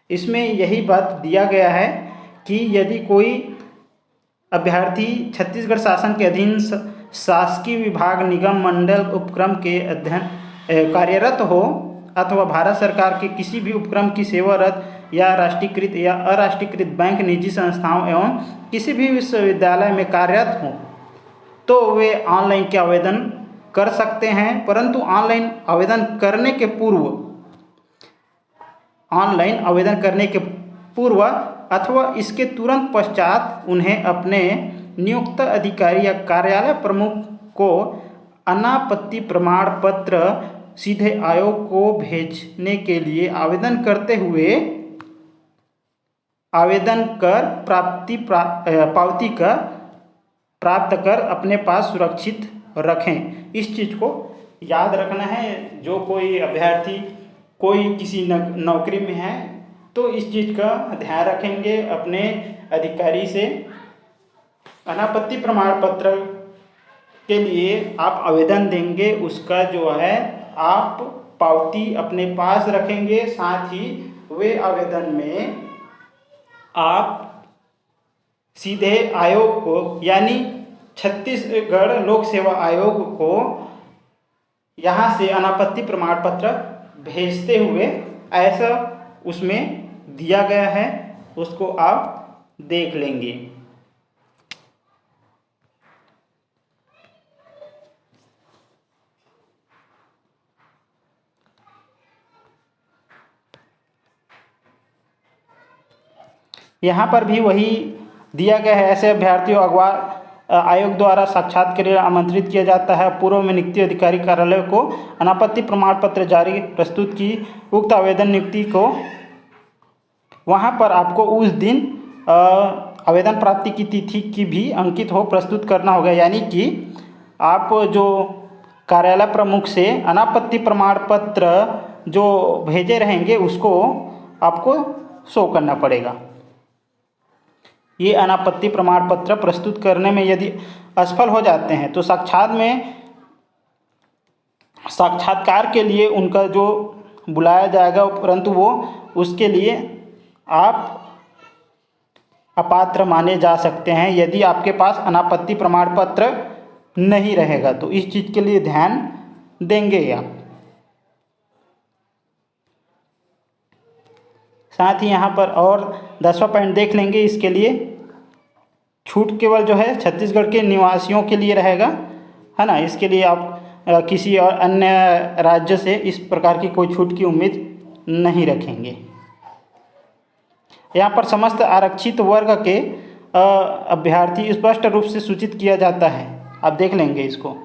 Speaker 1: इसमें यही बात दिया गया है कि यदि कोई अभ्यर्थी छत्तीसगढ़ शासन के अधीन शासकीय विभाग निगम मंडल उपक्रम के अध्ययन कार्यरत हो अथवा भारत सरकार के किसी भी उपक्रम की सेवारत या राष्ट्रीयकृत या अराष्ट्रीयकृत बैंक, निजी संस्थाओं एवं किसी भी विश्वविद्यालय में कार्यरत हों तो वे ऑनलाइन के आवेदन कर सकते हैं। परंतु ऑनलाइन आवेदन करने के पूर्व अथवा इसके तुरंत पश्चात उन्हें अपने नियुक्त अधिकारी या कार्यालय प्रमुख को अनापत्ति प्रमाण पत्र सीधे आयोग को भेजने के लिए आवेदन करते हुए आवेदन कर पावती का प्राप्त कर अपने पास सुरक्षित रखें। इस चीज़ को याद रखना है। जो कोई अभ्यर्थी कोई किसी नौकरी में है तो इस चीज़ का ध्यान रखेंगे। अपने अधिकारी से अनापत्ति प्रमाण पत्र के लिए आप आवेदन देंगे, उसका जो है आप पावती अपने पास रखेंगे। साथ ही वे आवेदन में आप सीधे आयोग को यानी छत्तीसगढ़ लोक सेवा आयोग को यहाँ से अनापत्ति प्रमाण पत्र भेजते हुए ऐसा उसमें दिया गया है, उसको आप देख लेंगे। यहाँ पर भी वही दिया गया है। ऐसे अभ्यर्थियों अगवा आयोग द्वारा साक्षात्कार के लिए आमंत्रित किया जाता है। पूर्व में नियुक्ति अधिकारी कार्यालय को अनापत्ति प्रमाण पत्र जारी प्रस्तुत की उक्त आवेदन नियुक्ति को वहाँ पर आपको उस दिन आवेदन प्राप्ति की तिथि की भी अंकित हो प्रस्तुत करना होगा, यानी कि आप जो कार्यालय प्रमुख से अनापत्ति प्रमाण पत्र जो भेजे रहेंगे उसको आपको शो करना पड़ेगा। ये अनापत्ति प्रमाण पत्र प्रस्तुत करने में यदि असफल हो जाते हैं तो साक्षात्कार के लिए उनका जो बुलाया जाएगा, परंतु वो उसके लिए आप अपात्र माने जा सकते हैं यदि आपके पास अनापत्ति प्रमाण पत्र नहीं रहेगा। तो इस चीज़ के लिए ध्यान देंगे आप। साथ ही यहाँ पर और 10वां पॉइंट देख लेंगे। इसके लिए छूट केवल जो है छत्तीसगढ़ के निवासियों के लिए रहेगा, है ना। इसके लिए आप किसी और अन्य राज्य से इस प्रकार की कोई छूट की उम्मीद नहीं रखेंगे। यहाँ पर समस्त आरक्षित वर्ग के अभ्यर्थी स्पष्ट रूप से सूचित किया जाता है। आप देख लेंगे इसको।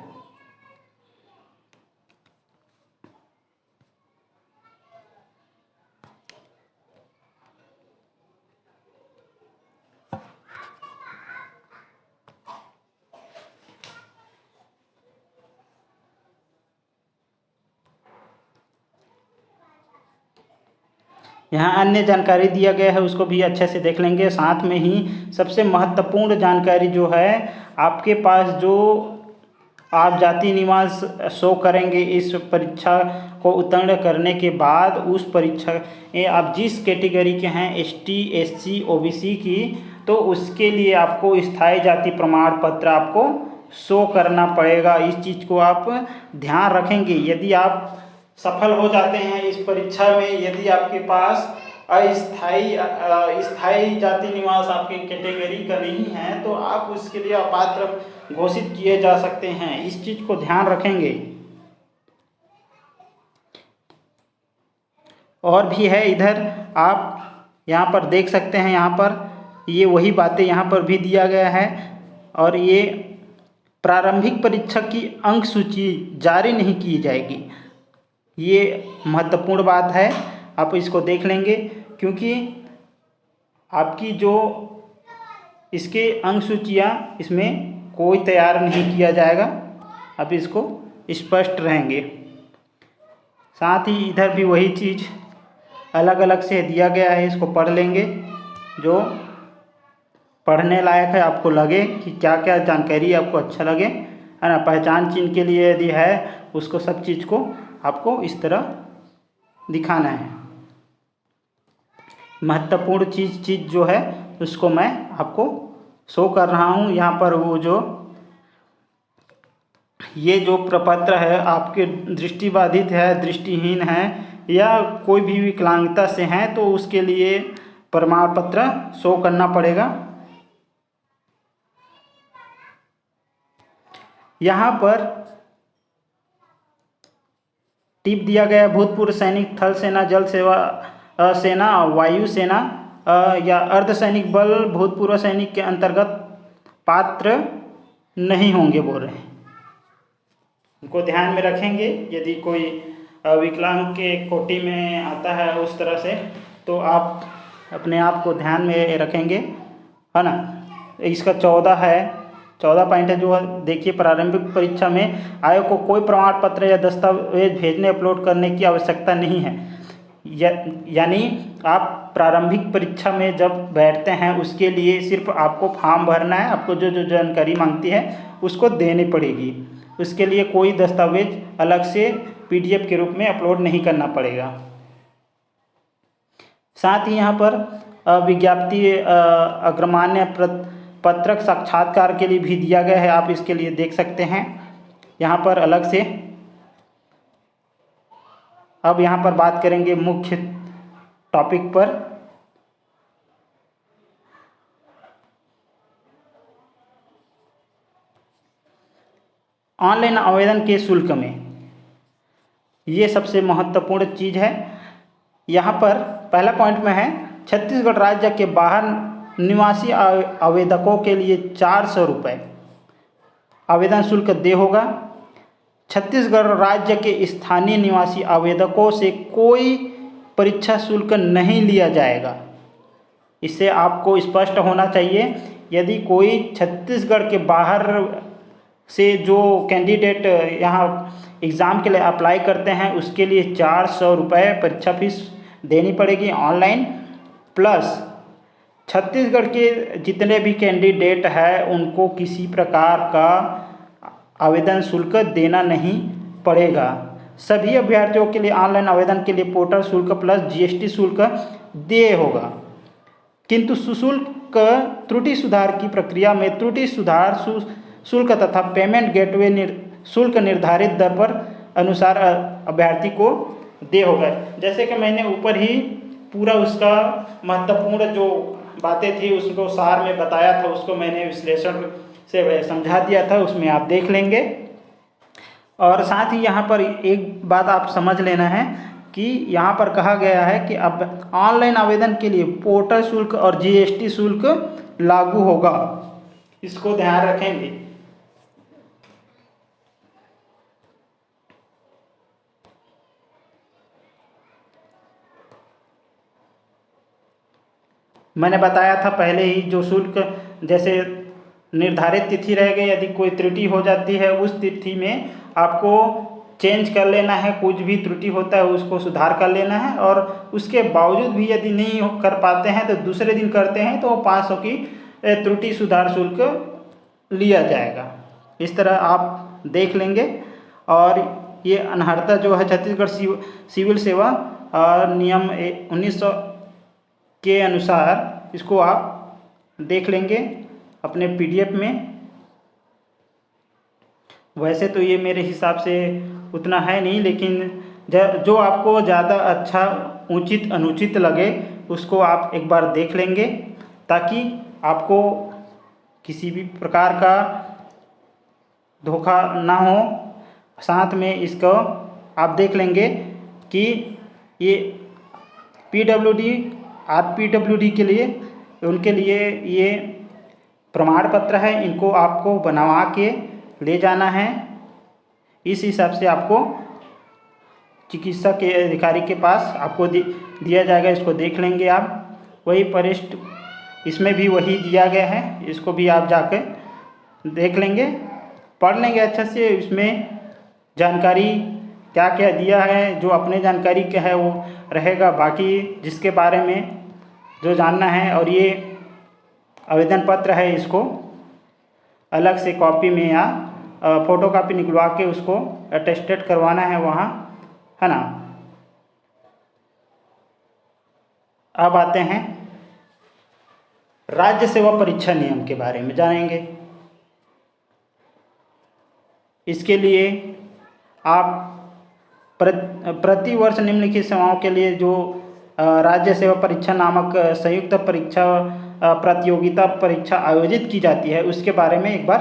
Speaker 1: यहाँ अन्य जानकारी दिया गया है, उसको भी अच्छे से देख लेंगे। साथ में ही सबसे महत्वपूर्ण जानकारी जो है, आपके पास जो आप जाति निवास शो करेंगे इस परीक्षा को उत्तीर्ण करने के बाद, उस परीक्षा आप जिस कैटेगरी के हैं ST SC OBC की, तो उसके लिए आपको स्थायी जाति प्रमाण पत्र आपको शो करना पड़ेगा। इस चीज़ को आप ध्यान रखेंगे। यदि आप सफल हो जाते हैं इस परीक्षा में, यदि आपके पास स्थायी जाति निवास आपके कैटेगरी का नहीं है, तो आप उसके लिए अपात्र घोषित किए जा सकते हैं। इस चीज़ को ध्यान रखेंगे। और भी है इधर, आप यहाँ पर देख सकते हैं। यहाँ पर ये वही बातें यहाँ पर भी दिया गया है। और ये प्रारंभिक परीक्षा की अंक सूची जारी नहीं की जाएगी। ये महत्वपूर्ण बात है, आप इसको देख लेंगे, क्योंकि आपकी जो इसके अंक सूचियाँ इसमें कोई तैयार नहीं किया जाएगा। आप इसको स्पष्ट रहेंगे। साथ ही इधर भी वही चीज़ अलग अलग से दिया गया है, इसको पढ़ लेंगे। जो पढ़ने लायक है, आपको लगे कि क्या क्या जानकारी आपको अच्छा लगे, है ना। पहचान चिन्ह के लिए यदि है, उसको सब चीज़ को आपको इस तरह दिखाना है। महत्वपूर्ण चीज़ जो है उसको मैं आपको शो कर रहा हूँ। यहाँ पर वो जो ये जो प्रपत्र है, आपके दृष्टिबाधित है, दृष्टिहीन है, या कोई भी विकलांगता से हैं, तो उसके लिए प्रमाण पत्र शो करना पड़ेगा। यहाँ पर टिप दिया गया, भूतपूर्व सैनिक, थल सेना, जल सेवा सेना, वायु सेना या अर्धसैनिक बल भूतपूर्व सैनिक के अंतर्गत पात्र नहीं होंगे बोल रहे हैं। उनको ध्यान में रखेंगे। यदि कोई विकलांग के कोटि में आता है उस तरह से, तो आप अपने आप को ध्यान में रखेंगे, है ना। इसका 14 पॉइंट है जो देखिए, प्रारंभिक परीक्षा में आयोग को कोई प्रमाण पत्र या दस्तावेज भेजने अपलोड करने की आवश्यकता नहीं है। यानी आप प्रारंभिक परीक्षा में जब बैठते हैं, उसके लिए सिर्फ आपको फॉर्म भरना है। आपको जो जो जानकारी मांगती है उसको देनी पड़ेगी। उसके लिए कोई दस्तावेज अलग से PDF के रूप में अपलोड नहीं करना पड़ेगा। साथ ही यहाँ पर विज्ञप्ति अग्रमान्य पत्रक साक्षात्कार के लिए भी दिया गया है। आप इसके लिए देख सकते हैं यहाँ पर अलग से। अब यहाँ पर बात करेंगे मुख्य टॉपिक पर। ऑनलाइन आवेदन के शुल्क में ये सबसे महत्वपूर्ण चीज़ है। यहाँ पर पहला पॉइंट में है, छत्तीसगढ़ राज्य के बाहर निवासी आवेदकों के लिए 400 रुपये आवेदन शुल्क देय होगा। छत्तीसगढ़ राज्य के स्थानीय निवासी आवेदकों से कोई परीक्षा शुल्क नहीं लिया जाएगा। इससे आपको स्पष्ट होना चाहिए। यदि कोई छत्तीसगढ़ के बाहर से जो कैंडिडेट यहाँ एग्ज़ाम के लिए अप्लाई करते हैं, उसके लिए 400 रुपये परीक्षा फीस देनी पड़ेगी ऑनलाइन। प्लस छत्तीसगढ़ के जितने भी कैंडिडेट हैं, उनको किसी प्रकार का आवेदन शुल्क देना नहीं पड़ेगा। सभी अभ्यर्थियों के लिए ऑनलाइन आवेदन के लिए पोर्टल शुल्क प्लस GST शुल्क देय होगा। किंतु सुशुल्क त्रुटि सुधार की प्रक्रिया में त्रुटि सुधार शुल्क तथा पेमेंट गेटवे शुल्क निर्धारित दर पर अनुसार अभ्यर्थी को दे होगा। जैसे कि मैंने ऊपर ही पूरा उसका महत्वपूर्ण जो बातें थी उसको सार में बताया था, उसको मैंने विश्लेषण से समझा दिया था, उसमें आप देख लेंगे। और साथ ही यहाँ पर एक बात आप समझ लेना है कि यहाँ पर कहा गया है कि अब ऑनलाइन आवेदन के लिए पोर्टल शुल्क और जीएसटी शुल्क लागू होगा, इसको ध्यान रखेंगे। मैंने बताया था पहले ही, जो शुल्क जैसे निर्धारित तिथि रह गई, यदि कोई त्रुटि हो जाती है उस तिथि में आपको चेंज कर लेना है, कुछ भी त्रुटि होता है उसको सुधार कर लेना है। और उसके बावजूद भी यदि नहीं कर पाते हैं तो दूसरे दिन करते हैं तो 500 की त्रुटि सुधार शुल्क लिया जाएगा। इस तरह आप देख लेंगे। और ये अनर्हता जो है छत्तीसगढ़ सिविल सेवा नियम 1900 के अनुसार इसको आप देख लेंगे अपने पीडीएफ में। वैसे तो ये मेरे हिसाब से उतना है नहीं, लेकिन जो आपको ज़्यादा अच्छा उचित अनुचित लगे उसको आप एक बार देख लेंगे, ताकि आपको किसी भी प्रकार का धोखा ना हो। साथ में इसको आप देख लेंगे कि ये पीडब्ल्यूडी आरपीडब्ल्यूडी के लिए, उनके लिए ये प्रमाण पत्र है, इनको आपको बनवा के ले जाना है। इस हिसाब से आपको चिकित्सा के अधिकारी के पास आपको दिया जाएगा, इसको देख लेंगे आप। वही परिष्ठ इसमें भी वही दिया गया है, इसको भी आप जाकर देख लेंगे, पढ़ लेंगे अच्छा से। इसमें जानकारी क्या क्या दिया है, जो अपने जानकारी क्या है वो रहेगा, बाकी जिसके बारे में जो जानना है। और ये आवेदन पत्र है, इसको अलग से कॉपी में या फ़ोटो कापी निकलवा के उसको अटेस्टेड करवाना है वहाँ, है ना। अब आते हैं राज्य सेवा परीक्षा नियम के बारे में जानेंगे। इसके लिए आप प्रति वर्ष निम्नलिखित सेवाओं के लिए जो राज्य सेवा परीक्षा नामक संयुक्त परीक्षा प्रतियोगिता परीक्षा आयोजित की जाती है उसके बारे में एक बार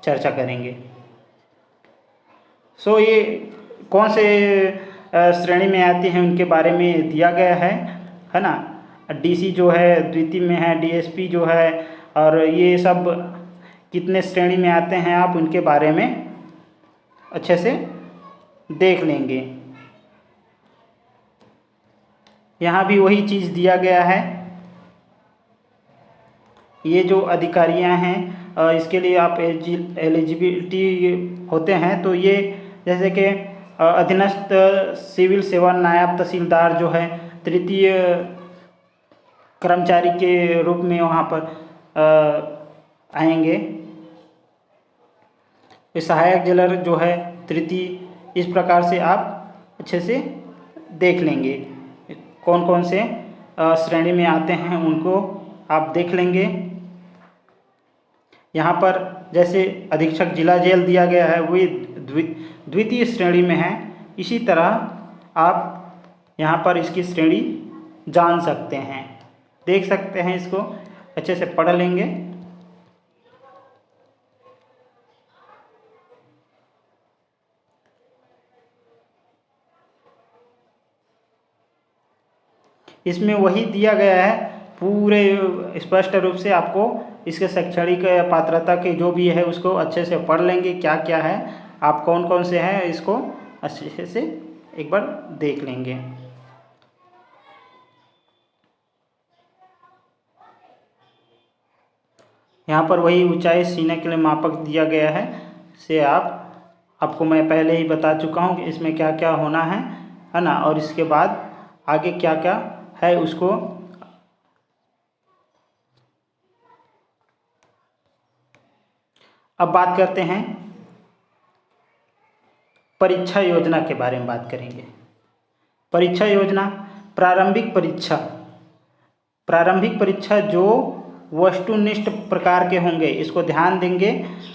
Speaker 1: चर्चा करेंगे। सो ये कौन से श्रेणी में आती हैं उनके बारे में दिया गया है ना। डीसी जो है द्वितीय में है, डीएसपी जो है, और ये सब कितने श्रेणी में आते हैं आप उनके बारे में अच्छे से देख लेंगे। यहाँ भी वही चीज़ दिया गया है। ये जो अधिकारियाँ हैं इसके लिए आप एलिजिबिलिटी होते हैं, तो ये जैसे कि अधीनस्थ सिविल सेवा नायब तहसीलदार जो है तृतीय कर्मचारी के रूप में वहाँ पर आएंगे। सहायक जेलर जो है तृतीय, इस प्रकार से आप अच्छे से देख लेंगे कौन कौन से श्रेणी में आते हैं, उनको आप देख लेंगे। यहाँ पर जैसे अधीक्षक जिला जेल दिया गया है वही द्वितीय श्रेणी में है, इसी तरह आप यहाँ पर इसकी श्रेणी जान सकते हैं, देख सकते हैं, इसको अच्छे से पढ़ लेंगे। इसमें वही दिया गया है पूरे स्पष्ट रूप से, आपको इसके शैक्षणिक पात्रता के जो भी है उसको अच्छे से पढ़ लेंगे, क्या क्या है, आप कौन कौन से हैं इसको अच्छे से एक बार देख लेंगे। यहाँ पर वही ऊंचाई सीने के लिए मापक दिया गया है, से आपको मैं पहले ही बता चुका हूँ कि इसमें क्या क्या होना है ना। और इसके बाद आगे क्या क्या है उसको अब बात करते हैं। परीक्षा योजना के बारे में बात करेंगे। परीक्षा योजना प्रारंभिक परीक्षा प्रारंभिक परीक्षा जो वस्तुनिष्ठ प्रकार के होंगे, इसको ध्यान देंगे।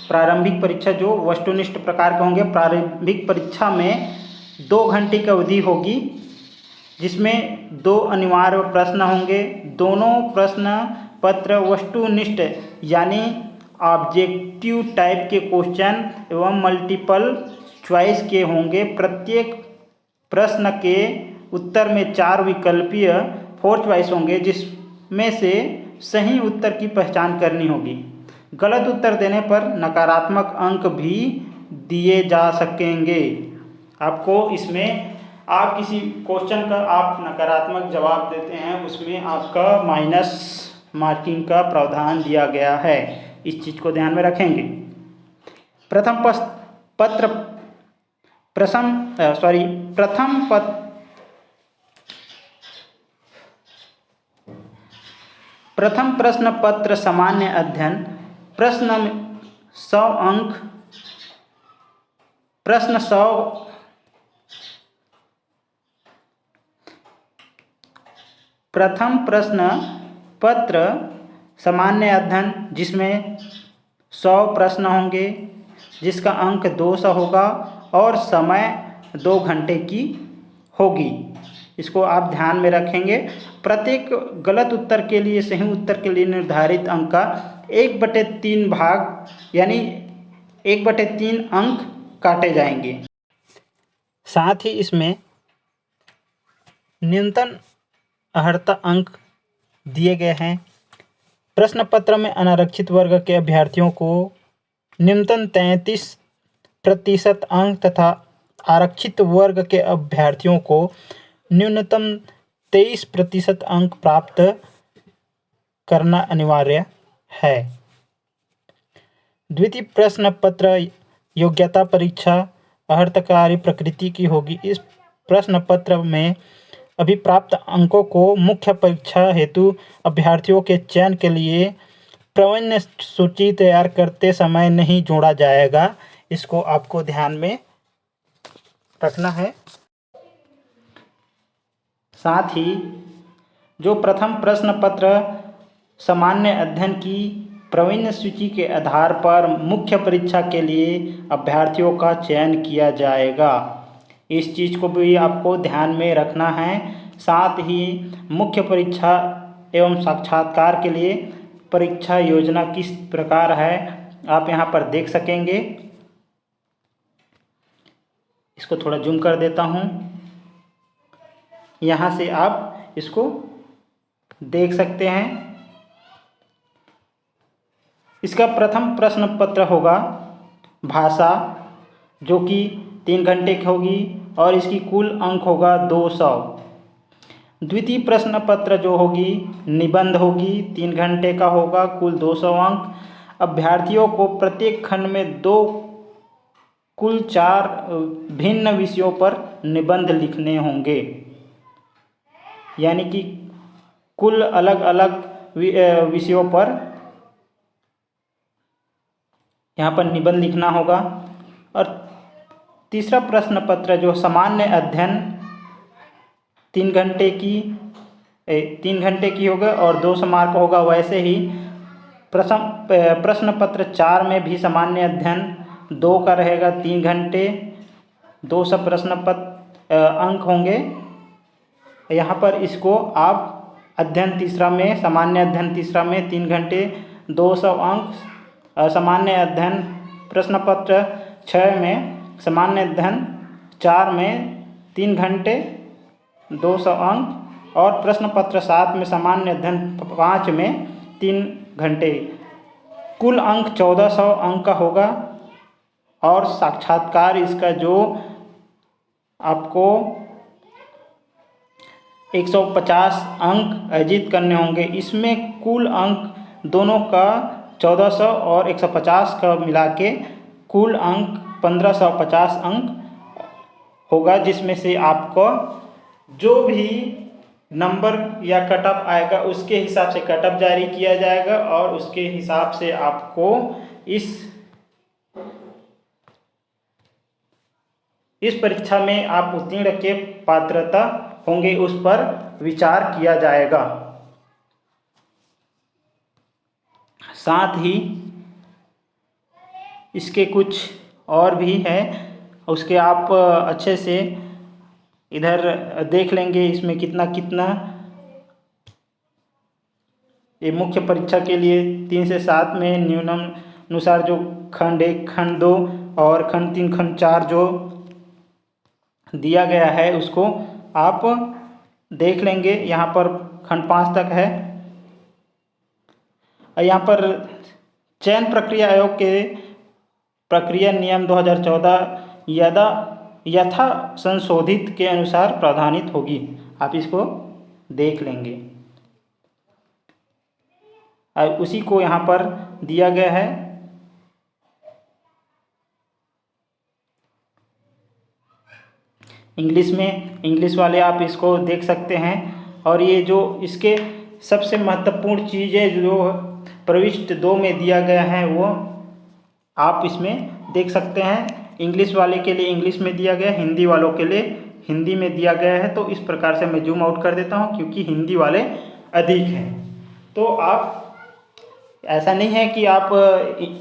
Speaker 1: प्रारंभिक परीक्षा जो वस्तुनिष्ठ प्रकार के होंगे, प्रारंभिक परीक्षा में 2 घंटे की अवधि होगी, जिसमें 2 अनिवार्य प्रश्न होंगे। दोनों प्रश्न पत्र वस्तुनिष्ठ यानी ऑब्जेक्टिव टाइप के क्वेश्चन एवं मल्टीपल चॉइस के होंगे। प्रत्येक प्रश्न के उत्तर में 4 विकल्पीय 4 चॉइस होंगे, जिसमें से सही उत्तर की पहचान करनी होगी। गलत उत्तर देने पर नकारात्मक अंक भी दिए जा सकेंगे। आपको इसमें आप किसी क्वेश्चन का आप नकारात्मक जवाब देते हैं, उसमें आपका माइनस मार्किंग का प्रावधान दिया गया है। इस चीज़ को ध्यान में रखेंगे। प्रथम प्रश्न पत्र सामान्य अध्ययन। प्रश्न 100 अंक। प्रश्न 100 प्रथम प्रश्न पत्र सामान्य अध्ययन, जिसमें 100 प्रश्न होंगे, जिसका अंक 200 होगा और समय 2 घंटे की होगी। इसको आप ध्यान में रखेंगे। प्रत्येक गलत उत्तर के लिए सही उत्तर के लिए निर्धारित अंक का 1/3 भाग यानी 1/3 अंक काटे जाएंगे। साथ ही इसमें न्यूनतम अर्हता अंक दिए गए हैं। प्रश्न पत्र में अनारक्षित वर्ग के अभ्यर्थियों को न्यूनतम 33% अंक तथा आरक्षित वर्ग के अभ्यर्थियों को न्यूनतम 23% अंक प्राप्त करना अनिवार्य है। द्वितीय प्रश्न पत्र योग्यता परीक्षा अर्हताकारी प्रकृति की होगी। इस प्रश्न पत्र में अभिप्राप्त अंकों को मुख्य परीक्षा हेतु अभ्यर्थियों के चयन के लिए प्रावीण्य सूची तैयार करते समय नहीं जोड़ा जाएगा। इसको आपको ध्यान में रखना है। साथ ही जो प्रथम प्रश्न पत्र सामान्य अध्ययन की प्रावीण्य सूची के आधार पर मुख्य परीक्षा के लिए अभ्यर्थियों का चयन किया जाएगा, इस चीज़ को भी आपको ध्यान में रखना है। साथ ही मुख्य परीक्षा एवं साक्षात्कार के लिए परीक्षा योजना किस प्रकार है आप यहाँ पर देख सकेंगे। इसको थोड़ा जूम कर देता हूँ, यहाँ से आप इसको देख सकते हैं। इसका प्रथम प्रश्न पत्र होगा भाषा, जो कि 3 घंटे की होगी और इसकी कुल अंक होगा 200। द्वितीय प्रश्न पत्र जो होगी निबंध होगी, 3 घंटे का होगा, कुल 200 अंक। अभ्यर्थियों को प्रत्येक खंड में 2 कुल 4 भिन्न विषयों पर निबंध लिखने होंगे, यानी कि कुल अलग अलग विषयों पर यहाँ पर निबंध लिखना होगा। और तीसरा प्रश्न पत्र जो सामान्य अध्ययन 3 घंटे की होगा और 200 मार्क होगा। वैसे ही प्रश्न पत्र 4 में भी सामान्य अध्ययन 2 का रहेगा, 3 घंटे 200 प्रश्न पत्र अंक होंगे। यहाँ पर इसको आप अध्ययन तीसरा में सामान्य अध्ययन तीसरा में 3 घंटे 200 अंक, सामान्य अध्ययन प्रश्न पत्र 6 में सामान्य अध्ययन 4 में 3 घंटे 200 अंक और प्रश्न पत्र 7 में सामान्य अध्ययन 5 में 3 घंटे, कुल अंक 1400 अंक का होगा। और साक्षात्कार इसका जो आपको 150 अंक अर्जित करने होंगे। इसमें कुल अंक दोनों का 1400 और 150 का मिला के कुल अंक 1550 अंक होगा, जिसमें से आपको जो भी नंबर या कटअप आएगा उसके हिसाब से कटअप जारी किया जाएगा और उसके हिसाब से आपको इस परीक्षा में आप उत्तीर्ण के पात्रता होंगे, उस पर विचार किया जाएगा। साथ ही इसके कुछ और भी है, उसके आप अच्छे से इधर देख लेंगे इसमें कितना कितना। ये मुख्य परीक्षा के लिए 3 से 7 में न्यूनतम अनुसार जो खंड 1, खंड 2 और खंड 3, खंड 4 जो दिया गया है उसको आप देख लेंगे। यहाँ पर खंड 5 तक है। यहाँ पर चयन प्रक्रिया आयोग के प्रक्रिया नियम 2014 यथा संशोधित के अनुसार प्रावधानित होगी। आप इसको देख लेंगे। उसी को यहाँ पर दिया गया है। इंग्लिश में, इंग्लिश वाले आप इसको देख सकते हैं। और ये जो इसके सबसे महत्वपूर्ण चीज़ें जो प्रविष्टि 2 में दिया गया है वो आप इसमें देख सकते हैं। इंग्लिश वाले के लिए इंग्लिश में दिया गया, हिंदी वालों के लिए हिंदी में दिया गया है। तो इस प्रकार से मैं जूम आउट कर देता हूँ क्योंकि हिंदी वाले अधिक हैं। तो आप ऐसा नहीं है कि आप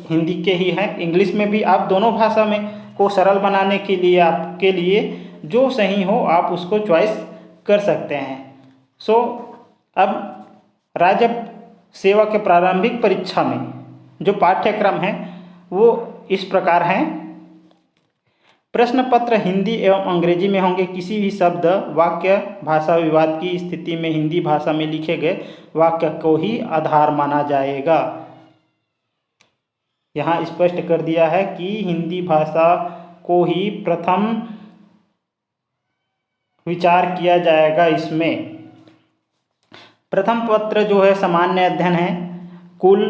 Speaker 1: हिंदी के ही हैं, इंग्लिश में भी आप दोनों भाषा में को सरल बनाने के लिए आपके लिए जो सही हो आप उसको चॉइस कर सकते हैं। अब राज्य सेवा के प्रारंभिक परीक्षा में जो पाठ्यक्रम है वो इस प्रकार हैं। प्रश्न पत्र हिंदी एवं अंग्रेजी में होंगे। किसी भी शब्द, वाक्य, भाषा विवाद की स्थिति में हिंदी भाषा में लिखे गए वाक्य को ही आधार माना जाएगा। यहाँ स्पष्ट कर दिया है कि हिंदी भाषा को ही प्रथम विचार किया जाएगा। इसमें प्रथम पत्र जो है सामान्य अध्ययन है। कुल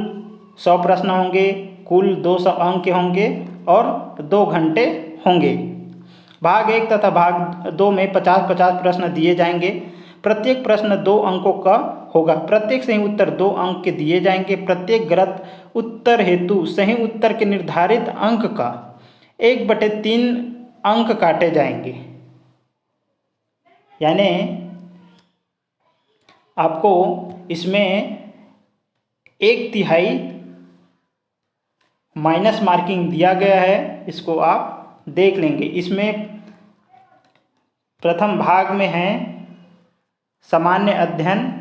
Speaker 1: 100 प्रश्न होंगे, कुल 200 अंक के होंगे और 2 घंटे होंगे। भाग 1 तथा भाग 2 में 50-50 प्रश्न दिए जाएंगे। प्रत्येक प्रश्न 2 अंकों का होगा। प्रत्येक सही उत्तर 2 अंक के दिए जाएंगे। प्रत्येक गलत उत्तर हेतु सही उत्तर के निर्धारित अंक का 1/3 अंक काटे जाएंगे। यानी आपको इसमें 1/3 माइनस मार्किंग दिया गया है। इसको आप देख लेंगे। इसमें प्रथम भाग में है सामान्य अध्ययन,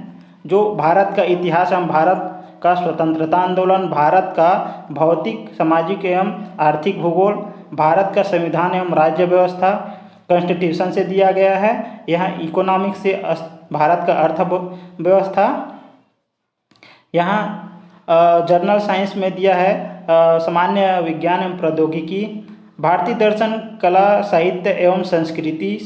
Speaker 1: जो भारत का इतिहास एवं भारत का स्वतंत्रता आंदोलन, भारत का भौतिक, सामाजिक एवं आर्थिक भूगोल, भारत का संविधान एवं राज्य व्यवस्था कॉन्स्टिट्यूशन से दिया गया है। यहाँ इकोनॉमिक्स से भारत का अर्थव्यवस्था। यहाँ जर्नल साइंस में दिया है सामान्य विज्ञान एवं प्रौद्योगिकी, भारतीय दर्शन, कला, साहित्य एवं संस्कृति,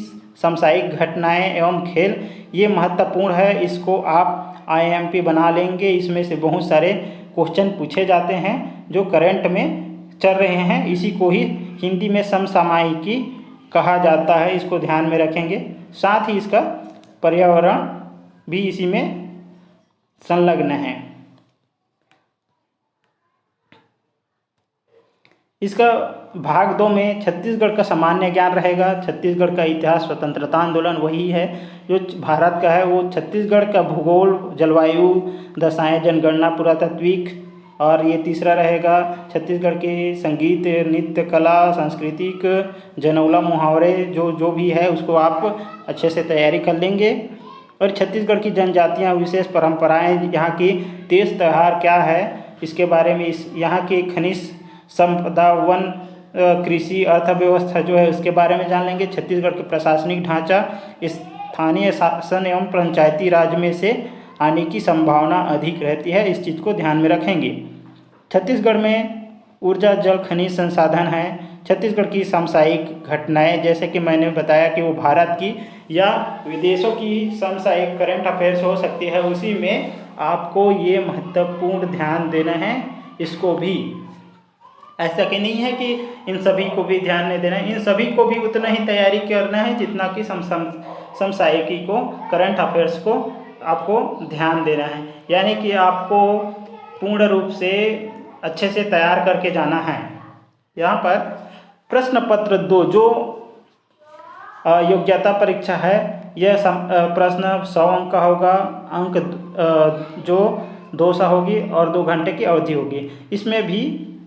Speaker 1: समसामयिक घटनाएं एवं खेल। ये महत्वपूर्ण है, इसको आप IMP बना लेंगे। इसमें से बहुत सारे क्वेश्चन पूछे जाते हैं जो करंट में चल रहे हैं। इसी को ही हिंदी में समसामयिकी कहा जाता है, इसको ध्यान में रखेंगे। साथ ही इसका पर्यावरण भी इसी में संलग्न है। इसका भाग 2 में छत्तीसगढ़ का सामान्य ज्ञान रहेगा। छत्तीसगढ़ का इतिहास, स्वतंत्रता आंदोलन वही है जो भारत का है। वो छत्तीसगढ़ का भूगोल, जलवायु, दशाएं, जनगणना, पुरातात्विक। और ये तीसरा रहेगा छत्तीसगढ़ के संगीत, नृत्य, कला, सांस्कृतिक, जनौला, मुहावरे, जो भी है उसको आप अच्छे से तैयारी कर लेंगे। और छत्तीसगढ़ की जनजातियाँ, विशेष परंपराएं, यहाँ की तीज त्यौहार क्या है इसके बारे में, यहाँ के खनिज संपदा, वन, कृषि, अर्थव्यवस्था जो है उसके बारे में जान लेंगे। छत्तीसगढ़ के प्रशासनिक ढांचा, स्थानीय शासन एवं पंचायती राज में से आने की संभावना अधिक रहती है, इस चीज़ को ध्यान में रखेंगे। छत्तीसगढ़ में ऊर्जा, जल, खनिज संसाधन हैं। छत्तीसगढ़ की समसामयिक घटनाएं, जैसे कि मैंने बताया कि वो भारत की या विदेशों की समसामयिक करंट अफेयर्स हो सकती है, उसी में आपको ये महत्वपूर्ण ध्यान देना है। इसको भी ऐसा कि नहीं है कि इन सभी को भी ध्यान नहीं देना है, इन सभी को भी उतना ही तैयारी करना है जितना कि समसामयिकी को, करंट अफेयर्स को आपको ध्यान देना है। यानी कि आपको पूर्ण रूप से अच्छे से तैयार करके जाना है। यहाँ पर प्रश्न पत्र 2 जो योग्यता परीक्षा है, यह प्रश्न 100 अंक का होगा। अंक जो दोसा होगी और 2 घंटे की अवधि होगी। इसमें भी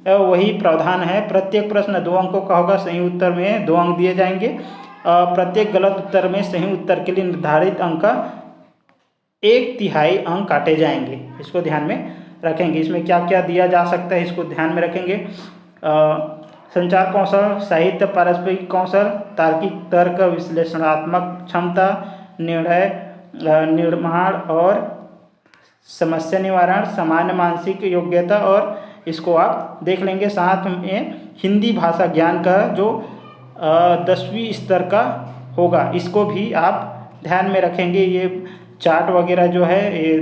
Speaker 1: वही प्रावधान है, प्रत्येक प्रश्न 2 अंकों का होगा, सही उत्तर में 2 अंक दिए जाएंगे। प्रत्येक गलत उत्तर में सही उत्तर के लिए निर्धारित अंक का 1/3 अंक काटे जाएंगे। इसको ध्यान में रखेंगे। इसमें क्या क्या दिया जा सकता है इसको ध्यान में रखेंगे। संचार कौशल, साहित्य, पारस्परिक कौशल, तार्किक तर्क, विश्लेषणात्मक क्षमता, निर्णय निर्माण और समस्या निवारण, सामान्य मानसिक योग्यता, और इसको आप देख लेंगे। साथ में हिंदी भाषा ज्ञान का जो 10वीं स्तर का होगा, इसको भी आप ध्यान में रखेंगे। ये चार्ट वगैरह जो है ये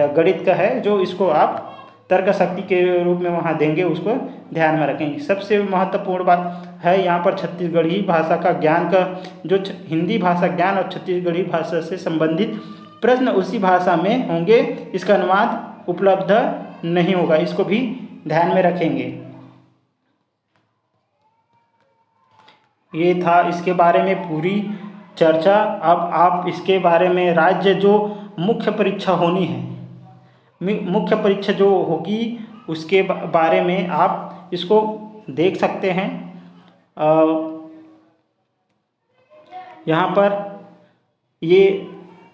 Speaker 1: गणित का है, जो इसको आप तर्क शक्ति के रूप में वहाँ देंगे, उसको ध्यान में रखेंगे। सबसे महत्वपूर्ण बात है यहाँ पर छत्तीसगढ़ी भाषा का ज्ञान का जो हिंदी भाषा ज्ञान और छत्तीसगढ़ी भाषा से संबंधित प्रश्न उसी भाषा में होंगे, इसका अनुवाद उपलब्ध नहीं होगा, इसको भी ध्यान में रखेंगे। ये था इसके बारे में पूरी चर्चा। अब आप इसके बारे में राज्य जो मुख्य परीक्षा होनी है, मुख्य परीक्षा जो होगी उसके बारे में आप इसको देख सकते हैं। यहाँ पर ये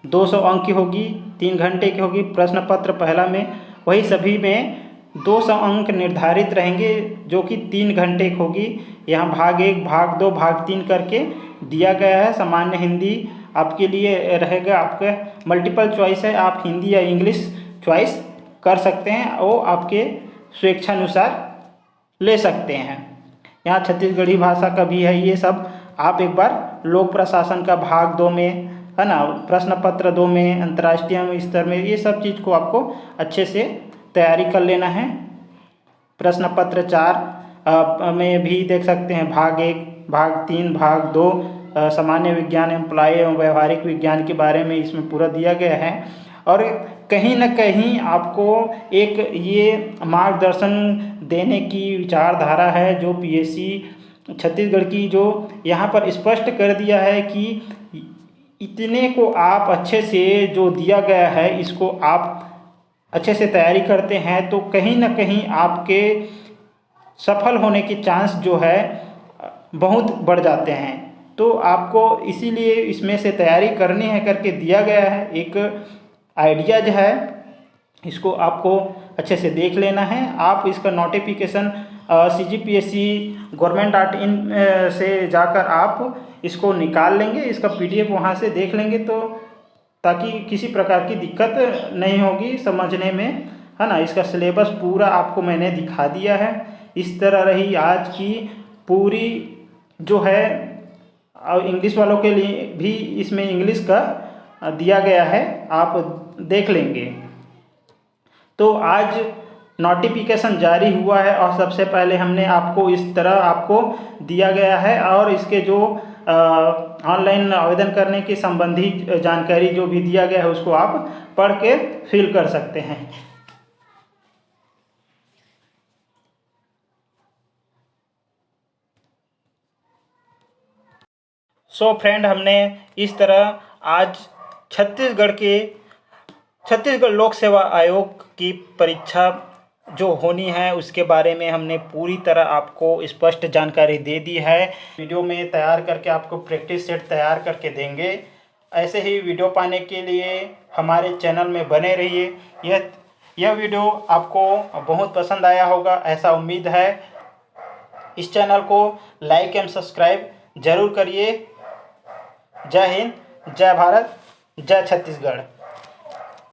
Speaker 1: 200 अंक की होगी, 3 घंटे की होगी। प्रश्न पत्र पहला में वही सभी में 200 अंक निर्धारित रहेंगे, जो कि 3 घंटे की होगी। यहाँ भाग 1, भाग 2, भाग 3 करके दिया गया है। सामान्य हिंदी आपके लिए रहेगा, आपका मल्टीपल चॉइस है, आप हिंदी या इंग्लिश चॉइस कर सकते हैं, वो आपके स्वेच्छानुसार ले सकते हैं। यहाँ छत्तीसगढ़ी भाषा का भी है। ये सब आप एक बार लोक प्रशासन का भाग 2 में है ना, प्रश्न पत्र 2 में, अंतर्राष्ट्रीय स्तर में, ये सब चीज़ को आपको अच्छे से तैयारी कर लेना है। प्रश्न पत्र 4 में भी देख सकते हैं, भाग 1, भाग 3, भाग 2 सामान्य विज्ञान, एम्प्लॉय एवं व्यवहारिक विज्ञान के बारे में इसमें पूरा दिया गया है। और कहीं न कहीं आपको एक ये मार्गदर्शन देने की विचारधारा है जो पीएससी छत्तीसगढ़ की, जो यहाँ पर स्पष्ट कर दिया है कि इतने को आप अच्छे से जो दिया गया है, इसको आप अच्छे से तैयारी करते हैं तो कहीं न कहीं आपके सफल होने के चांस जो है बहुत बढ़ जाते हैं। तो आपको इसीलिए इसमें से तैयारी करनी है करके दिया गया है। एक आइडिया जो है इसको आपको अच्छे से देख लेना है। आप इसका नोटिफिकेशन CGPSC gov.in से जाकर आप इसको निकाल लेंगे, इसका PDF वहाँ से देख लेंगे, तो ताकि किसी प्रकार की दिक्कत नहीं होगी समझने में, है ना। इसका सिलेबस पूरा आपको मैंने दिखा दिया है। इस तरह रही आज की पूरी जो है। और इंग्लिश वालों के लिए भी इसमें इंग्लिश का दिया गया है, आप देख लेंगे। तो आज नोटिफिकेशन जारी हुआ है और सबसे पहले हमने आपको इस तरह आपको दिया गया है, और इसके जो ऑनलाइन आवेदन करने की संबंधी जानकारी जो भी दिया गया है उसको आप पढ़ के फिल कर सकते हैं। सो फ्रेंड, हमने इस तरह आज छत्तीसगढ़ लोक सेवा आयोग की परीक्षा जो होनी है उसके बारे में हमने पूरी तरह आपको स्पष्ट जानकारी दे दी है। वीडियो में तैयार करके आपको प्रैक्टिस सेट तैयार करके देंगे। ऐसे ही वीडियो पाने के लिए हमारे चैनल में बने रहिए। यह वीडियो आपको बहुत पसंद आया होगा ऐसा उम्मीद है। इस चैनल को लाइक एवं सब्सक्राइब जरूर करिए। जय हिंद, जय भारत, जय छत्तीसगढ़।